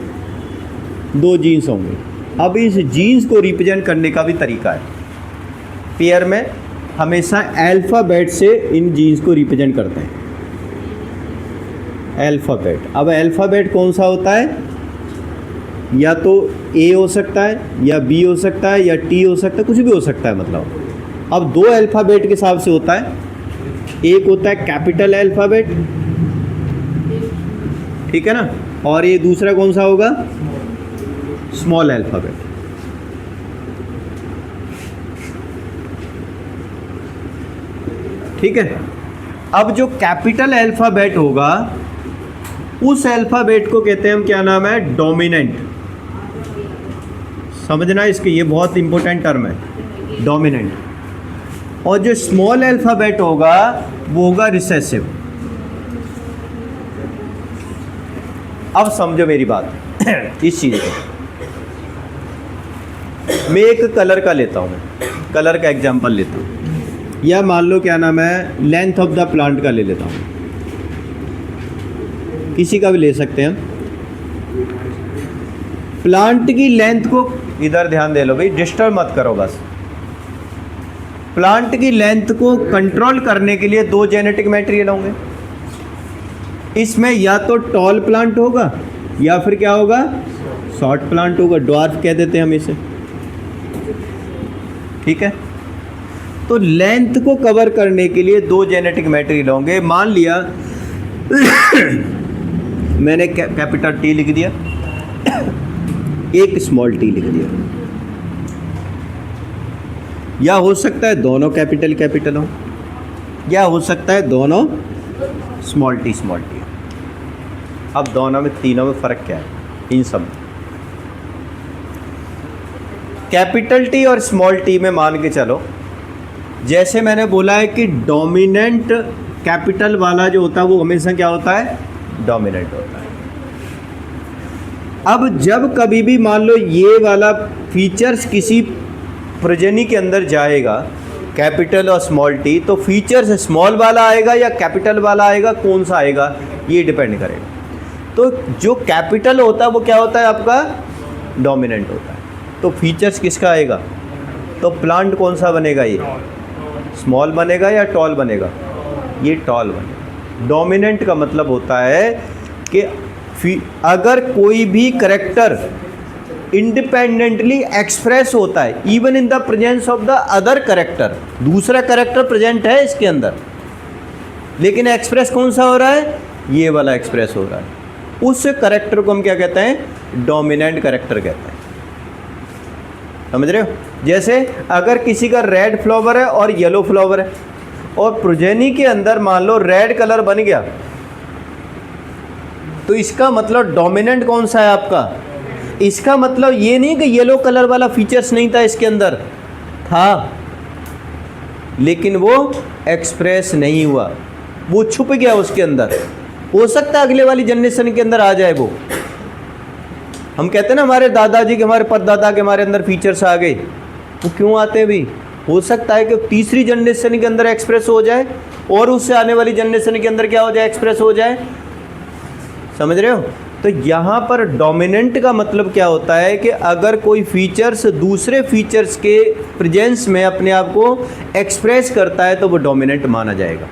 दो जीन्स होंगे। अब इस जीन्स को रिप्रेजेंट करने का भी तरीका है। पेयर में हमेशा अल्फ़ाबेट से इन जीन्स को रिप्रेजेंट करते हैं, अल्फ़ाबेट। अब अल्फ़ाबेट कौन सा होता है, या तो ए हो सकता है, या बी हो सकता है, या टी हो सकता है, कुछ भी हो सकता है। मतलब अब दो अल्फ़ाबेट के हिसाब से होता है, एक होता है कैपिटल अल्फ़ाबेट, ठीक है ना, और ये दूसरा कौन सा होगा, स्मॉल अल्फ़ाबेट। ठीक है। अब जो कैपिटल अल्फ़ाबेट होगा, उस अल्फ़ाबेट को कहते हैं हम, क्या नाम है, डोमिनेंट। समझना इसके, ये बहुत इंपॉर्टेंट टर्म है, डोमिनेंट। और जो स्मॉल अल्फ़ाबेट होगा वो होगा रिसेसिव। अब समझो मेरी बात इस चीज़ को। मैं एक कलर का लेता हूँ, कलर का एग्जांपल लेता हूँ, या मान लो क्या नाम है, लेंथ ऑफ द प्लांट का ले लेता हूँ, किसी का भी ले सकते हैं। प्लांट की लेंथ को, इधर ध्यान दे लो भाई, डिस्टर्ब मत करो बस। प्लांट की लेंथ को कंट्रोल करने के लिए दो जेनेटिक मटेरियल होंगे। इसमें या तो टॉल प्लांट होगा, या फिर क्या होगा, शॉर्ट प्लांट होगा, ड्वार्फ कह देते हैं हम इसे, ठीक है। तो लेंथ को कवर करने के लिए दो जेनेटिक मटेरियल होंगे। मान लिया मैंने कैपिटल टी लिख दिया, एक स्मॉल टी लिख दिया, या हो सकता है दोनों कैपिटल कैपिटल हो, या हो सकता है दोनों स्मॉल टी स्मॉल टी। अब दोनों में, तीनों में फ़र्क क्या है, इन सब में। कैपिटल टी और स्मॉल टी में मान के चलो, जैसे मैंने बोला है कि डोमिनेंट कैपिटल वाला जो होता है वो हमेशा क्या होता है, डोमिनेंट होता है। अब जब कभी भी मान लो ये वाला फीचर्स किसी प्रोजेनी के अंदर जाएगा, कैपिटल और स्मॉल टी, तो फीचर्स स्मॉल वाला आएगा या कैपिटल वाला आएगा, कौन सा आएगा, ये डिपेंड करेगा। तो जो कैपिटल होता है वो क्या होता है आपका, डोमिनेंट होता है। तो फीचर्स किसका आएगा, तो प्लांट कौन सा बनेगा, ये स्मॉल बनेगा या टॉल बनेगा, ये टॉल बनेगा। डोमिनेंट का मतलब होता है कि अगर कोई भी करेक्टर इंडिपेंडेंटली एक्सप्रेस होता है, even in the presence of the other character, दूसरा करेक्टर प्रेजेंट है इसके अंदर, लेकिन एक्सप्रेस कौन सा हो रहा है, ये वाला एक्सप्रेस हो रहा है, उस करेक्टर को हम क्या कहते हैं, डोमिनेंट करेक्टर कहते हैं। समझ रहे हो? जैसे अगर किसी का रेड फ्लावर है और येलो फ्लावर है और प्रोजेनी के अंदर मान लो रेड कलर बन गया, तो इसका मतलब डोमिनेंट कौन सा है आपका? इसका मतलब ये नहीं कि येलो कलर वाला फीचर्स नहीं था इसके अंदर, था, लेकिन वो एक्सप्रेस नहीं हुआ, वो छुप गया उसके अंदर। हो सकता है अगले वाली जनरेशन के अंदर आ जाए वो। हम कहते हैं ना हमारे दादाजी के, हमारे परदादा के हमारे अंदर फीचर्स आ गए, वो क्यों आते हैं भी? हो सकता है कि तीसरी जनरेशन के अंदर एक्सप्रेस हो जाए और उससे आने वाली जनरेशन के अंदर क्या हो जाए? एक्सप्रेस हो जाए। समझ रहे हो? तो यहाँ पर डोमिनेंट का मतलब क्या होता है कि अगर कोई फीचर्स दूसरे फीचर्स के प्रेजेंस में अपने आप को एक्सप्रेस करता है तो वो डोमिनेंट माना जाएगा।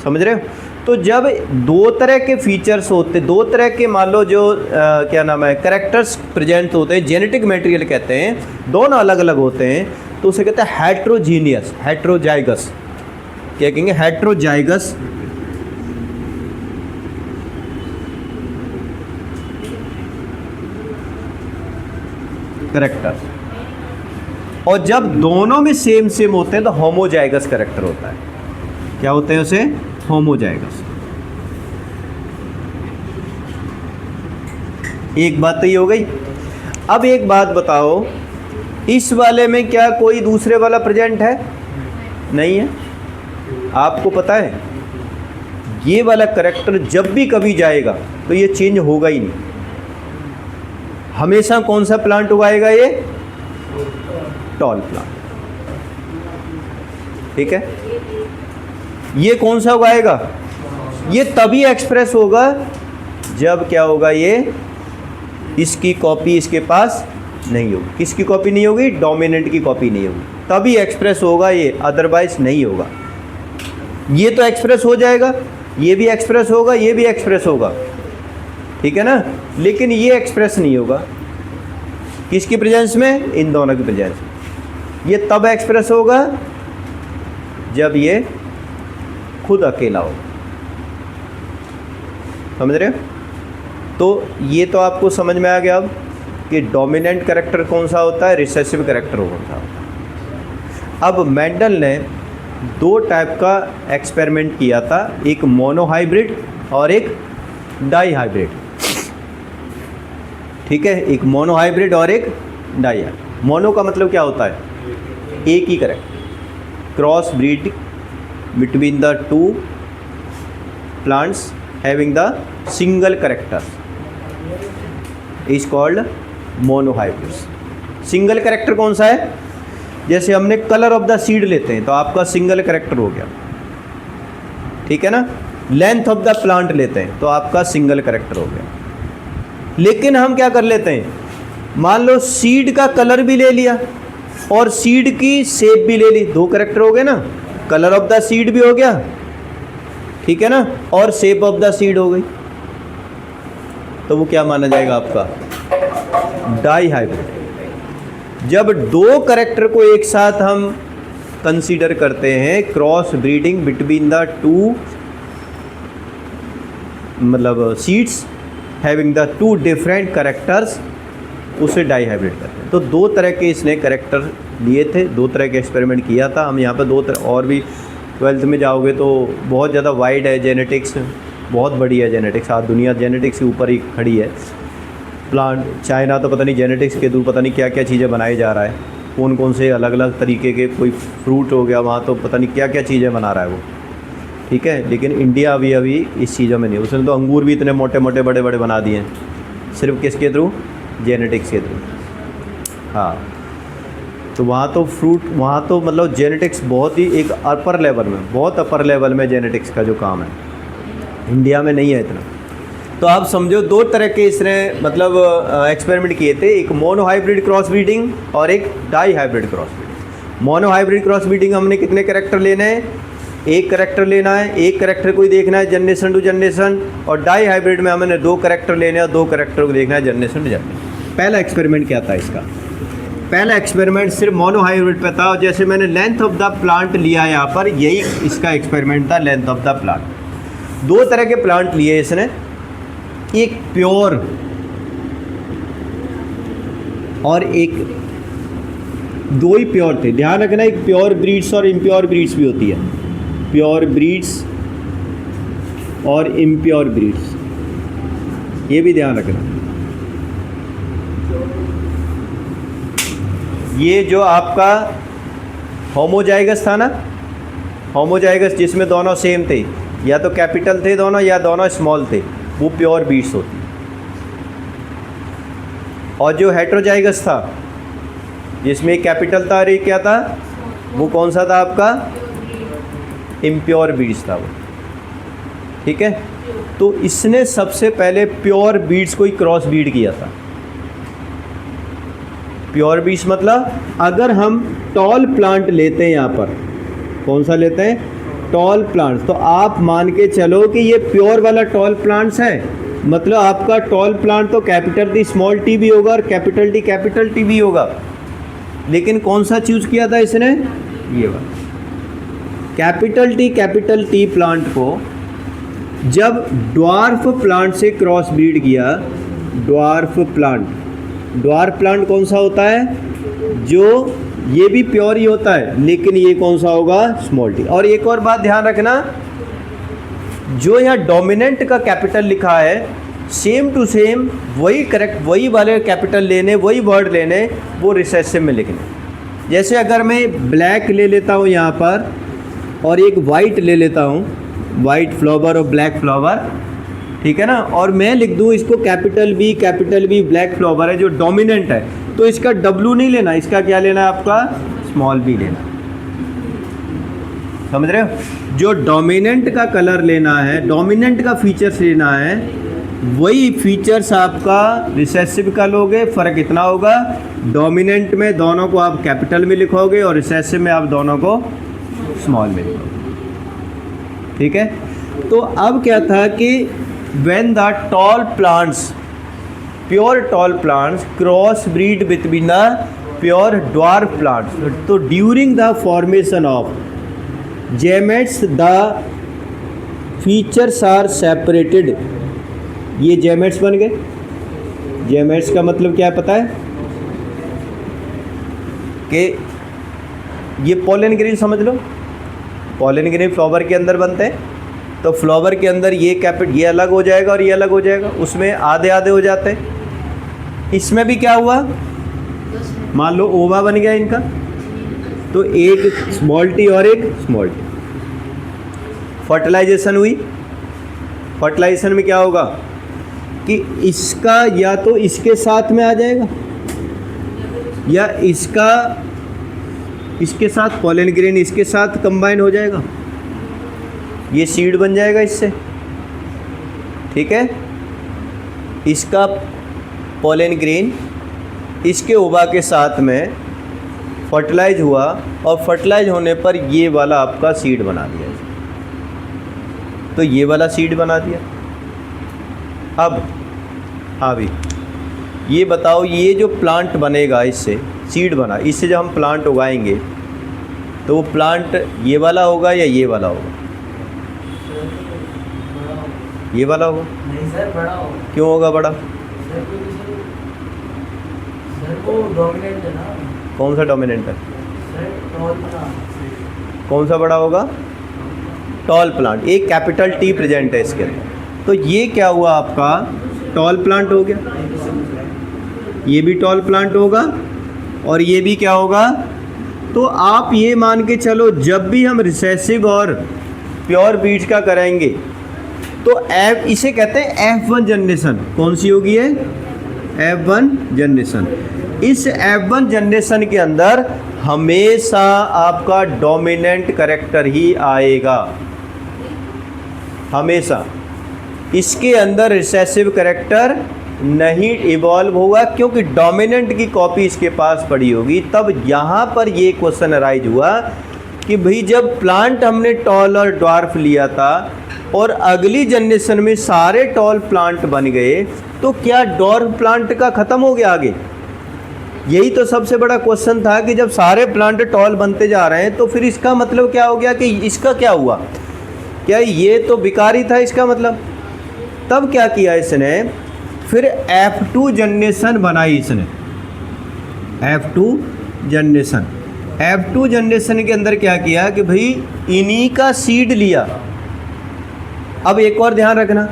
समझ रहे हो? तो जब दो तरह के फीचर्स होते, दो तरह के मान लो जो क्या नाम है कैरेक्टर्स प्रेजेंट होते हैं, जेनेटिक मटेरियल कहते हैं, दोनों अलग अलग होते हैं, तो उसे कहते हैं हेट्रोजीनियस, हेट्रोजाइगस। क्या कहेंगे? Heterozygous character. और जब दोनों में सेम सेम होते हैं तो होमोजाइगस करेक्टर होता है। क्या होते हैं उसे? होमोजाइगस। एक बात तो ये हो गई। अब एक बात बताओ, इस वाले में क्या कोई दूसरे वाला प्रेजेंट है? नहीं है। आपको पता है ये वाला करेक्टर जब भी कभी जाएगा तो ये चेंज होगा ही नहीं। हमेशा कौन सा प्लांट उगाएगा? ये टॉल प्लांट। ठीक है? ये कौन सा उगाएगा? ये तभी एक्सप्रेस होगा जब क्या होगा? ये इसकी कॉपी इसके पास नहीं होगी। किसकी कॉपी नहीं होगी? डोमिनेंट की कॉपी नहीं होगी, तभी एक्सप्रेस होगा ये, अदरवाइज नहीं होगा। ये तो एक्सप्रेस हो जाएगा, ये भी एक्सप्रेस होगा, ये भी एक्सप्रेस होगा, ठीक है ना, लेकिन ये एक्सप्रेस नहीं होगा। किसकी प्रेजेंस में? इन दोनों की प्रेजेंस में। ये तब एक्सप्रेस होगा जब ये खुद अकेला हो। समझ रहे हो? तो ये तो आपको समझ में आ गया अब कि डोमिनेंट कैरेक्टर कौन सा होता है, रिसेसिव कैरेक्टर कौन सा होता है। अब मेंडल ने दो टाइप का एक्सपेरिमेंट किया था, एक मोनोहाइब्रिड और एक डाई हाइब्रिड। ठीक है, एक मोनोहाइब्रिड और एक डाई हाइब्रिड। मोनो का मतलब क्या होता है? एक ही character, cross breed between the two plants having the single character is called monohybrids. Single character कौन सा है? जैसे हमने कलर ऑफ द सीड लेते हैं तो आपका सिंगल कैरेक्टर हो गया, ठीक है ना। लेंथ ऑफ द प्लांट लेते हैं तो आपका सिंगल कैरेक्टर हो गया। लेकिन हम क्या कर लेते हैं, मान लो सीड का कलर भी ले लिया और सीड की शेप भी ले ली, दो कैरेक्टर हो गए ना। कलर ऑफ द सीड भी हो गया, ठीक है ना, और शेप ऑफ द सीड हो गई, तो वो क्या माना जाएगा आपका? Dihybrid. जब दो कैरेक्टर को एक साथ हम कंसीडर करते हैं, cross breeding between the two मतलब seeds having the two different characters, उसे डाई हाइब्रिड करते हैं। तो दो तरह के इसने कैरेक्टर लिए थे, दो तरह के एक्सपेरिमेंट किया था। हम यहाँ पे दो तरह और भी 12th में जाओगे तो बहुत ज़्यादा वाइड है जेनेटिक्स, बहुत बड़ी है जेनेटिक्स। आज दुनिया जेनेटिक्स के ऊपर ही खड़ी है। प्लांट चाइना तो पता नहीं जेनेटिक्स के दूर पता नहीं क्या क्या चीज़ें बनाई जा रहा है, कौन कौन से अलग अलग तरीके के, कोई फ्रूट हो गया वहाँ तो पता नहीं क्या क्या चीज़ें बना रहा है वो, ठीक है। लेकिन इंडिया अभी इस चीज़ों में नहीं। उसने तो अंगूर भी इतने मोटे मोटे बड़े बड़े बना दिए हैं, सिर्फ किसके थ्रू? जेनेटिक्स के थ्रू। हाँ, तो वहाँ तो फ्रूट, वहाँ तो मतलब जेनेटिक्स बहुत ही एक अपर लेवल में, बहुत अपर लेवल में जेनेटिक्स का जो काम है, इंडिया में नहीं है इतना। तो आप समझो दो तरह के इसने मतलब एक्सपेरिमेंट किए थे, एक मोनो हाइब्रिड क्रॉस ब्रीडिंग और एक dihybrid cross breeding. Monohybrid cross breeding हमने कितने कैरेक्टर लेने हैं? एक कैरेक्टर लेना है, एक कैरेक्टर को ही देखना है जनरेशन टू जनरेशन। और डाई हाइब्रिड में हमने दो कैरेक्टर लेने और दो कैरेक्टर को देखना है जनरेशन टू जनरेशन। पहला एक्सपेरिमेंट क्या था इसका? पहला एक्सपेरिमेंट सिर्फ मोनो हाइब्रिड पे था। जैसे मैंने लेंथ ऑफ द प्लांट लिया यहाँ पर, यही इसका एक्सपेरिमेंट था, लेंथ ऑफ द प्लांट। दो तरह के प्लांट लिए इसने, एक प्योर और एक दो ही प्योर थे। ध्यान रखना, एक प्योर ब्रीड्स और इम्प्योर ब्रीड्स भी होती है, प्योर ब्रीड्स और इम्प्योर ब्रीड्स, ये भी ध्यान रखना। ये जो आपका होमोजाइगस था ना, होमोजाइगस जिसमें दोनों सेम थे, या तो कैपिटल थे दोनों या दोनों स्मॉल थे, वो प्योर ब्रीड्स होती। और जो हेट्रोजाइगस था जिसमें एक कैपिटल था और एक क्या था, वो कौन सा था आपका, इम्प्योर ब्रीड्स था वो। ठीक है, तो इसने सबसे पहले प्योर ब्रीड्स को ही क्रॉस ब्रीड किया था। प्योर ब्रीड्स मतलब अगर हम टॉल प्लांट लेते हैं, यहाँ पर कौन सा लेते हैं, टॉल प्लांट्स, तो आप मान के चलो कि ये प्योर वाला टॉल प्लांट्स है, मतलब आपका टॉल प्लांट तो कैपिटल टी स्मॉल टी भी होगा और कैपिटल टी भी होगा। लेकिन कौन सा चूज किया था इसने, ये वाला कैपिटल टी प्लांट को जब ड्वार्फ प्लांट से क्रॉस ब्रीड किया। ड्वार्फ प्लांट कौन सा होता है, जो ये भी प्योर ही होता है, लेकिन ये कौन सा होगा, स्मॉल टी। और एक और बात ध्यान रखना, जो यहाँ डोमिनेंट का कैपिटल लिखा है, सेम टू सेम वही करेक्ट, वही वाले कैपिटल लेने, वही वर्ड लेने, वो रिसेसिव में लिखने। जैसे अगर मैं ब्लैक ले लेता हूँ यहाँ पर और एक वाइट ले लेता हूँ, वाइट फ्लावर और ब्लैक फ्लावर, ठीक है ना, और मैं लिख दूँ इसको कैपिटल बी ब्लैक फ्लावर है जो डोमिनेंट है, तो इसका डब्लू नहीं लेना, इसका क्या लेना है आपका, स्मॉल बी लेना। समझ रहे हो, जो डोमिनेंट का कलर लेना है, डोमिनेंट का फीचर्स लेना है, वही फीचर्स आपका रिसेसिव का लोगे। फ़र्क इतना होगा, डोमिनेंट में दोनों को आप कैपिटल में लिखोगे और रिसेसिव में आप दोनों को स्मॉल में लिखोगे। ठीक है, तो अब क्या था कि when the tall plants, pure tall plants cross breed between the pure dwarf plants, तो during the formation of gametes the features are separated. ये गैमेट्स बन गए। गैमेट्स का मतलब क्या है पता है, कि ये पोलन ग्रेन समझ लो, पोलन ग्रेन फ्लावर के अंदर बनते हैं, तो फ्लावर के अंदर ये अलग हो जाएगा और ये अलग हो जाएगा, उसमें आधे आधे हो जाते हैं। इसमें भी क्या हुआ, मान लो ओवा बन गया इनका, तो एक स्मॉल टी और एक स्मॉल टी। फर्टिलाइजेशन हुई, फर्टिलाइजेशन में क्या होगा कि इसका या तो इसके साथ में आ जाएगा या इसका इसके साथ, पोलन ग्रेन इसके साथ कंबाइन हो जाएगा, ये सीड बन जाएगा इससे। ठीक है, इसका पोलन ग्रेन इसके ओवा के साथ में फर्टिलाइज हुआ और फर्टिलाइज होने पर ये वाला आपका सीड बना दिया, तो ये वाला सीड बना दिया। अब अभी ये बताओ, ये जो प्लांट बनेगा, इससे सीड बना, इससे जब हम प्लांट उगाएंगे तो वो प्लांट ये वाला होगा या ये वाला होगा, ये वाला होगा। नहीं सर, बड़ा होगा। क्यों होगा बड़ा, सर वो डोमिनेंट है ना। कौन सा डोमिनेंट है, सर टॉल प्लांट। कौन सा बड़ा होगा, टॉल प्लांट। एक कैपिटल टी प्रेजेंट है इसके अंदर, तो ये क्या हुआ आपका, टॉल प्लांट हो गया, ये भी टॉल प्लांट होगा और ये भी क्या होगा। तो आप ये मान के चलो, जब भी हम रिसेसिव और प्योर बीज का करेंगे तो इसे कहते हैं F1 जनरेशन। कौन सी होगी है, F1 जनरेशन। इस F1 जनरेशन के अंदर हमेशा आपका डोमिनेंट कैरेक्टर ही आएगा, हमेशा। इसके अंदर रिसेसिव कैरेक्टर नहीं इवॉल्व होगा, क्योंकि डोमिनेंट की कॉपी इसके पास पड़ी होगी। तब यहाँ पर ये क्वेश्चन अराइज हुआ कि भाई जब प्लांट हमने टॉल और ड्वार्फ लिया था और अगली जनरेशन में सारे टॉल प्लांट बन गए, तो क्या ड्वार्फ प्लांट का ख़त्म हो गया आगे। यही तो सबसे बड़ा क्वेश्चन था कि जब सारे प्लांट टॉल बनते जा रहे हैं तो फिर इसका मतलब क्या हो गया कि इसका क्या हुआ, क्या ये तो बेकार ही था इसका मतलब। तब क्या किया इसने, फिर F2 जनरेशन बनाई इसने, F2 जनरेशन। F2 जनरेशन के अंदर क्या किया कि भाई इन्हीं का सीड लिया। अब एक और ध्यान रखना,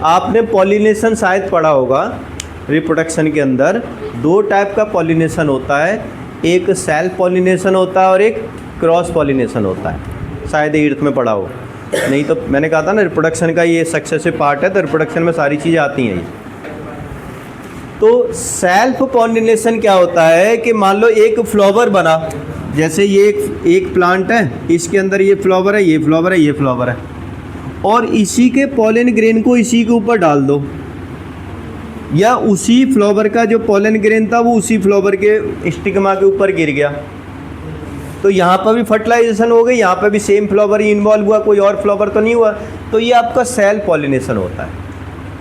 आपने पॉलिनेशन शायद पढ़ा होगा, रिप्रोडक्शन के अंदर दो टाइप का पॉलिनेशन होता है, एक सेल्फ पॉलिनेशन होता है और एक क्रॉस पॉलिनेशन होता है। शायद 8th में पढ़ा हो, नहीं तो मैंने कहा था ना रिप्रोडक्शन का ये सक्सेसिव पार्ट है, तो रिप्रोडक्शन में सारी चीज़ें आती हैं ये। तो सेल्फ पॉलिनेशन क्या होता है कि मान लो एक फ्लावर बना, जैसे ये एक प्लांट है, इसके अंदर ये फ्लावर है, ये फ्लावर है, ये फ्लावर है, और इसी के पॉलन ग्रेन को इसी के ऊपर डाल दो, या उसी फ्लावर का जो पॉलन ग्रेन था वो उसी फ्लावर के स्टिग्मा के ऊपर गिर गया, तो यहाँ पर भी फर्टिलाइजेशन हो गई, यहाँ पर भी सेम फ्लावर ही इन्वॉल्व हुआ, कोई और फ्लावर तो नहीं हुआ। तो ये आपका सेल्फ पॉलिनेशन होता है,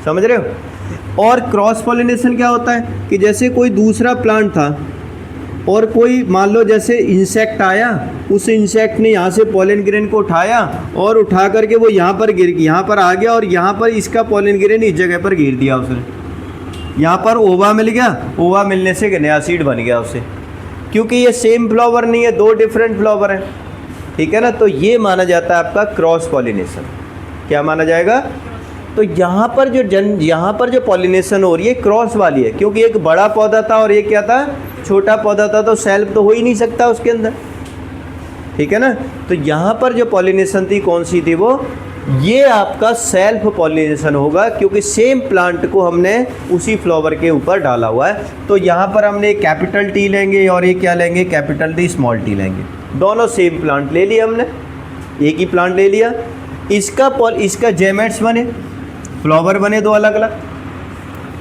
समझ रहे हो। और क्रॉस पॉलिनेशन क्या होता है कि जैसे कोई दूसरा प्लांट था और कोई मान लो जैसे इंसेक्ट आया, उस इंसेक्ट ने यहाँ से पॉलन ग्रेन को उठाया और उठा करके वो यहाँ पर आ गया, और यहाँ पर इसका पॉलन ग्रेन इस जगह पर गिर दिया उसने, यहाँ पर ओवा मिल गया, ओवा मिलने से नया सीड बन गया उसे, क्योंकि ये सेम फ्लावर नहीं है, दो डिफरेंट फ्लावर हैं, ठीक है ना। तो ये माना जाता है आपका क्रॉस पॉलिनेशन। क्या माना जाएगा? तो यहाँ पर जो पॉलिनेशन हो रही है क्रॉस वाली है, क्योंकि एक बड़ा पौधा था और ये क्या था, छोटा पौधा था, तो सेल्फ तो हो ही नहीं सकता उसके अंदर, ठीक है ना। तो यहाँ पर जो पॉलिनेशन थी कौन सी थी, वो ये आपका सेल्फ पॉलिनेशन होगा, क्योंकि सेम प्लांट को हमने उसी फ्लावर के ऊपर डाला हुआ है। तो यहाँ पर हमने कैपिटल टी लेंगे और ये क्या लेंगे, कैपिटल टी स्मॉल टी लेंगे। दोनों सेम प्लांट ले लिया हमने, एक ही प्लांट ले लिया, इसका जेमेट्स बने, फ्लावर बने दो अलग अलग,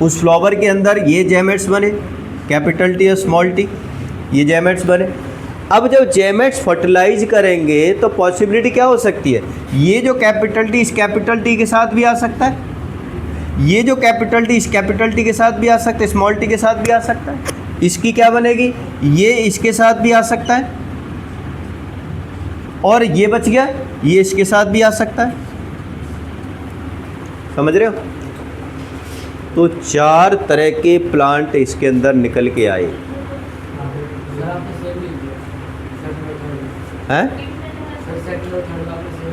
उस फ्लावर के अंदर ये जेमेट्स बने, कैपिटल टी और स्मॉल टी, ये जेमेट्स बने। अब जब जेमेट्स फर्टिलाइज करेंगे तो पॉसिबिलिटी क्या हो सकती है, ये जो कैपिटल टी इस कैपिटल टी के साथ भी आ सकता है, ये जो कैपिटल टी इस कैपिटल टी के साथ भी आ सकता है, स्मॉल टी के साथ भी आ सकता है। इसकी क्या बनेगी, ये इसके साथ भी आ सकता है, और ये बच गया, ये इसके साथ भी आ सकता है। समझ रहे हो? तो 4 तरह के प्लांट इसके अंदर निकल के आए हैं।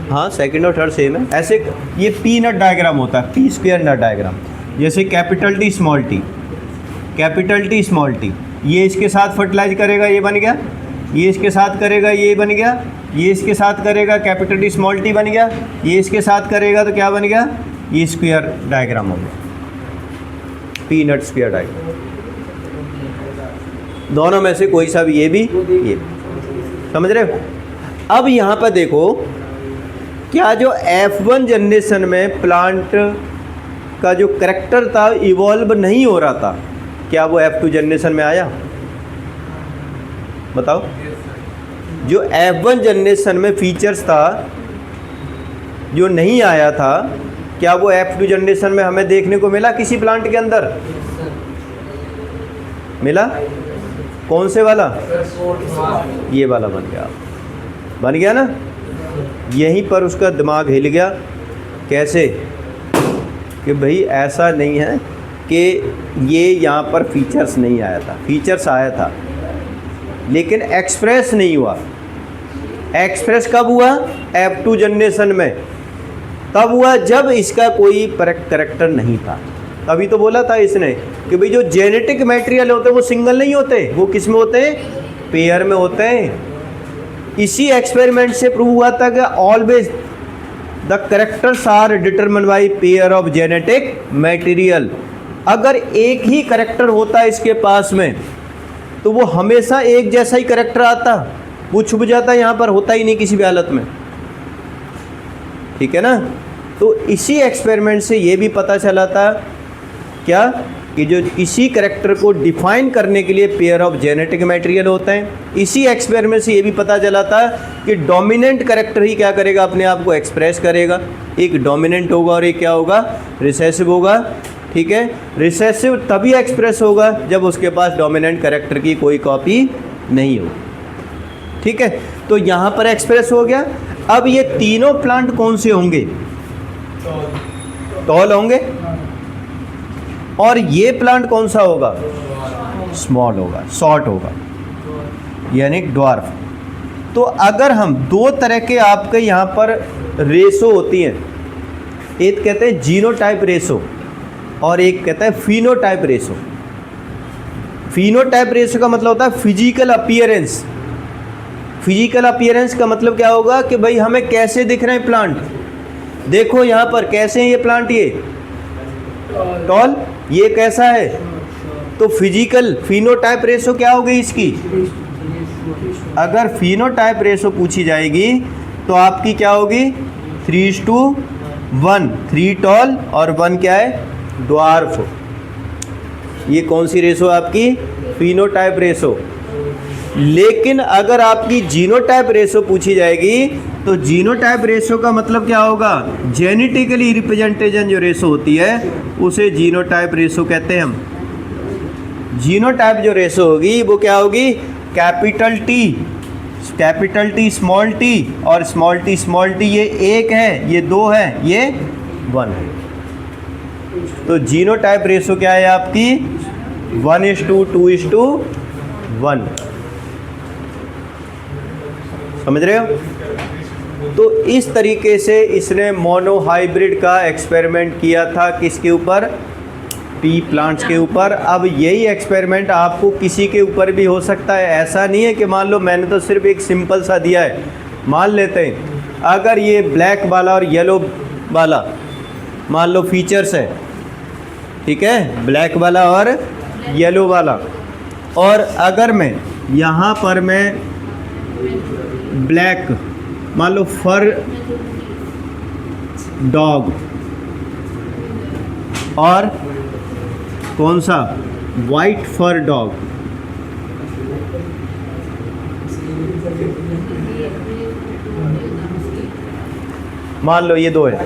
हाँ, सेकंड और थर्ड सेम है। ऐसे ये पी नट डायग्राम होता है, पी स्क्वायर नट डायग्राम। जैसे capital T small T, capital T small T, ये इसके साथ फर्टिलाइज करेगा, ये बन गया, ये इसके साथ करेगा, ये बन गया, ये इसके साथ करेगा, कैपिटल टी स्मॉल टी बन गया, ये इसके साथ करेगा तो क्या बन गया, ये स्क्वायर डायग्राम हो गया, पी नट स्क्वायर डायग्राम। दोनों में से कोई सा भी, ये भी, ये भी। समझ रहे हो? अब यहाँ पर देखो, क्या जो F1 जनरेशन में प्लांट का जो करैक्टर था इवॉल्व नहीं हो रहा था, क्या वो F2 जनरेशन में आया? बताओ। जो F1 जनरेशन में फीचर्स था जो नहीं आया था, क्या वो F2 जनरेशन में हमें देखने को मिला किसी प्लांट के अंदर? मिला? कौन से वाला? ये वाला बन गया ना। यहीं पर उसका दिमाग हिल गया। कैसे? कि भाई ऐसा नहीं है कि ये यहाँ पर फीचर्स नहीं आया था, फीचर्स आया था लेकिन एक्सप्रेस नहीं हुआ। एक्सप्रेस कब हुआ? F2 जनरेशन में। तब हुआ जब इसका कोई करैक्टर नहीं था। तभी तो बोला था इसने कि भाई जो जेनेटिक मटेरियल होते हैं वो सिंगल नहीं होते, वो किस में होते हैं? पेयर में होते हैं। इसी एक्सपेरिमेंट से प्रूव हुआ था कि always the characters are determined by pair of genetic material. अगर एक ही कैरेक्टर होता है इसके पास में तो वो हमेशा एक जैसा ही कैरेक्टर आता, वो छुप जाता, यहाँ पर होता ही नहीं किसी भी हालत में। ठीक है ना? तो इसी एक्सपेरिमेंट से ये भी पता चला था क्या कि जो किसी कैरेक्टर को डिफाइन करने के लिए पेयर ऑफ जेनेटिक मटेरियल होते हैं। इसी एक्सपेरिमेंट से ये भी पता चला था कि डोमिनेंट कैरेक्टर ही क्या करेगा, अपने आप को एक्सप्रेस करेगा। एक डोमिनेंट होगा और एक क्या होगा? रिसेसिव होगा। ठीक है, रिसेसिव तभी एक्सप्रेस होगा जब उसके पास डोमिनेंट कैरेक्टर की कोई कॉपी नहीं हो। ठीक है, तो यहाँ पर एक्सप्रेस हो गया। अब ये तीनों प्लांट कौन से होंगे? टॉल होंगे। और ये प्लांट कौन सा होगा? स्मॉल होगा, शॉर्ट होगा। यानी ड्वार्फ। तो अगर हम दो तरह के आपके यहाँ पर रेशो होती हैं, एक कहते हैं जीनोटाइप रेशो और एक कहता है फिनोटाइप रेशो। फिनोटाइप रेशो का मतलब होता है फिजिकल अपीयरेंस। फिजिकल अपीयरेंस का मतलब क्या होगा कि भाई हमें कैसे दिख रहे हैं प्लांट। देखो यहाँ पर कैसे हैं ये प्लांट, ये टॉल, ये कैसा है। तो फिजिकल फिनोटाइप रेशो क्या होगी इसकी। अगर फिनोटाइप रेशो पूछी जाएगी तो आपकी क्या होगी 3:1, 3 टॉल और 1 क्या है ड्वार्फ। ये कौन सी रेशो आपकी फिनोटाइप रेशो। लेकिन अगर आपकी जीनोटाइप रेशो पूछी जाएगी तो जीनोटाइप रेशो का मतलब क्या होगा, जेनेटिकली रिप्रेजेंटेशन जो रेशो होती है उसे जीनोटाइप रेशो कहते हैं हम। जीनोटाइप जो रेशो होगी वो क्या होगी, कैपिटल टी स्मॉल टी और स्मॉल टी ये 1 है, ये 2 है, ये 1 है। तो जीनोटाइप रेशो क्या है आपकी 1:2:1। समझ रहे हो। तो इस तरीके से इसने मोनोहाइब्रिड का एक्सपेरिमेंट किया था, किसके ऊपर, टी प्लांट्स के ऊपर। अब यही एक्सपेरिमेंट आपको किसी के ऊपर भी हो सकता है। ऐसा नहीं है कि मान लो मैंने तो सिर्फ एक सिंपल सा दिया है, मान लेते हैं अगर ये ब्लैक वाला और येलो वाला मान लो फीचर्स है, ठीक है, ब्लैक वाला और येलो वाला, और अगर मैं यहाँ पर मैं ब्लैक मान लो फर डॉग और कौन सा वाइट फर डॉग, मान लो ये 2 है।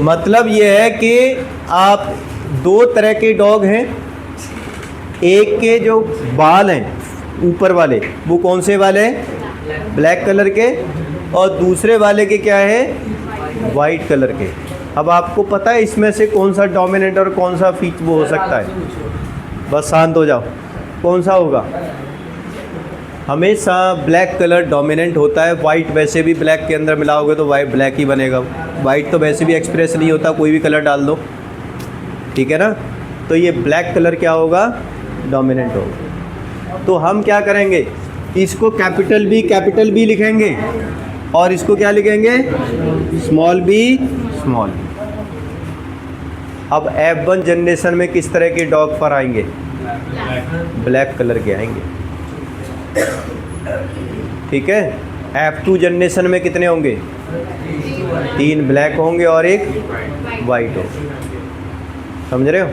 मतलब ये है कि आप 2 तरह के डॉग हैं, एक के जो बाल हैं ऊपर वाले वो कौन से वाले हैं, ब्लैक कलर के, और दूसरे वाले के क्या है, वाइट कलर के। अब आपको पता है इसमें से कौन सा डोमिनेंट और कौन सा फीचर वो हो सकता है। बस शांत हो जाओ, कौन सा होगा, हमेशा ब्लैक कलर डोमिनेंट होता है। वाइट वैसे भी ब्लैक के अंदर मिलाओगे तो वाइट ब्लैक ही बनेगा। वाइट तो वैसे भी एक्सप्रेस नहीं होता, कोई भी कलर डाल दो, ठीक है ना। तो ये ब्लैक कलर क्या होगा, डोमिनेंट होगा। तो हम क्या करेंगे, इसको कैपिटल बी लिखेंगे और इसको क्या लिखेंगे, स्मॉल बी स्मॉल। अब F1 जनरेशन में किस तरह के डॉग फर आएंगे, ब्लैक कलर के आएंगे, ठीक है। F2 जनरेशन में कितने होंगे, 3 ब्लैक होंगे और 1 वाइट होगा। समझ रहे हो,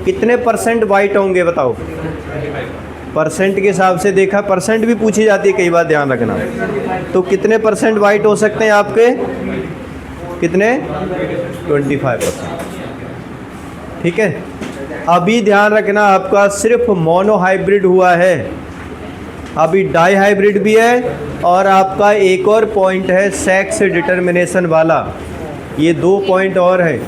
कितने परसेंट वाइट होंगे बताओ, परसेंट के हिसाब से देखा, परसेंट भी पूछी जाती है कई बार, ध्यान रखना। तो कितने परसेंट वाइट हो सकते हैं आपके, कितने 25%, ठीक है। अभी ध्यान रखना आपका सिर्फ मोनोहाइब्रिड हुआ है, अभी डाई हाइब्रिड भी है, और आपका एक और पॉइंट है सेक्स डिटर्मिनेशन वाला, ये 2 पॉइंट और है।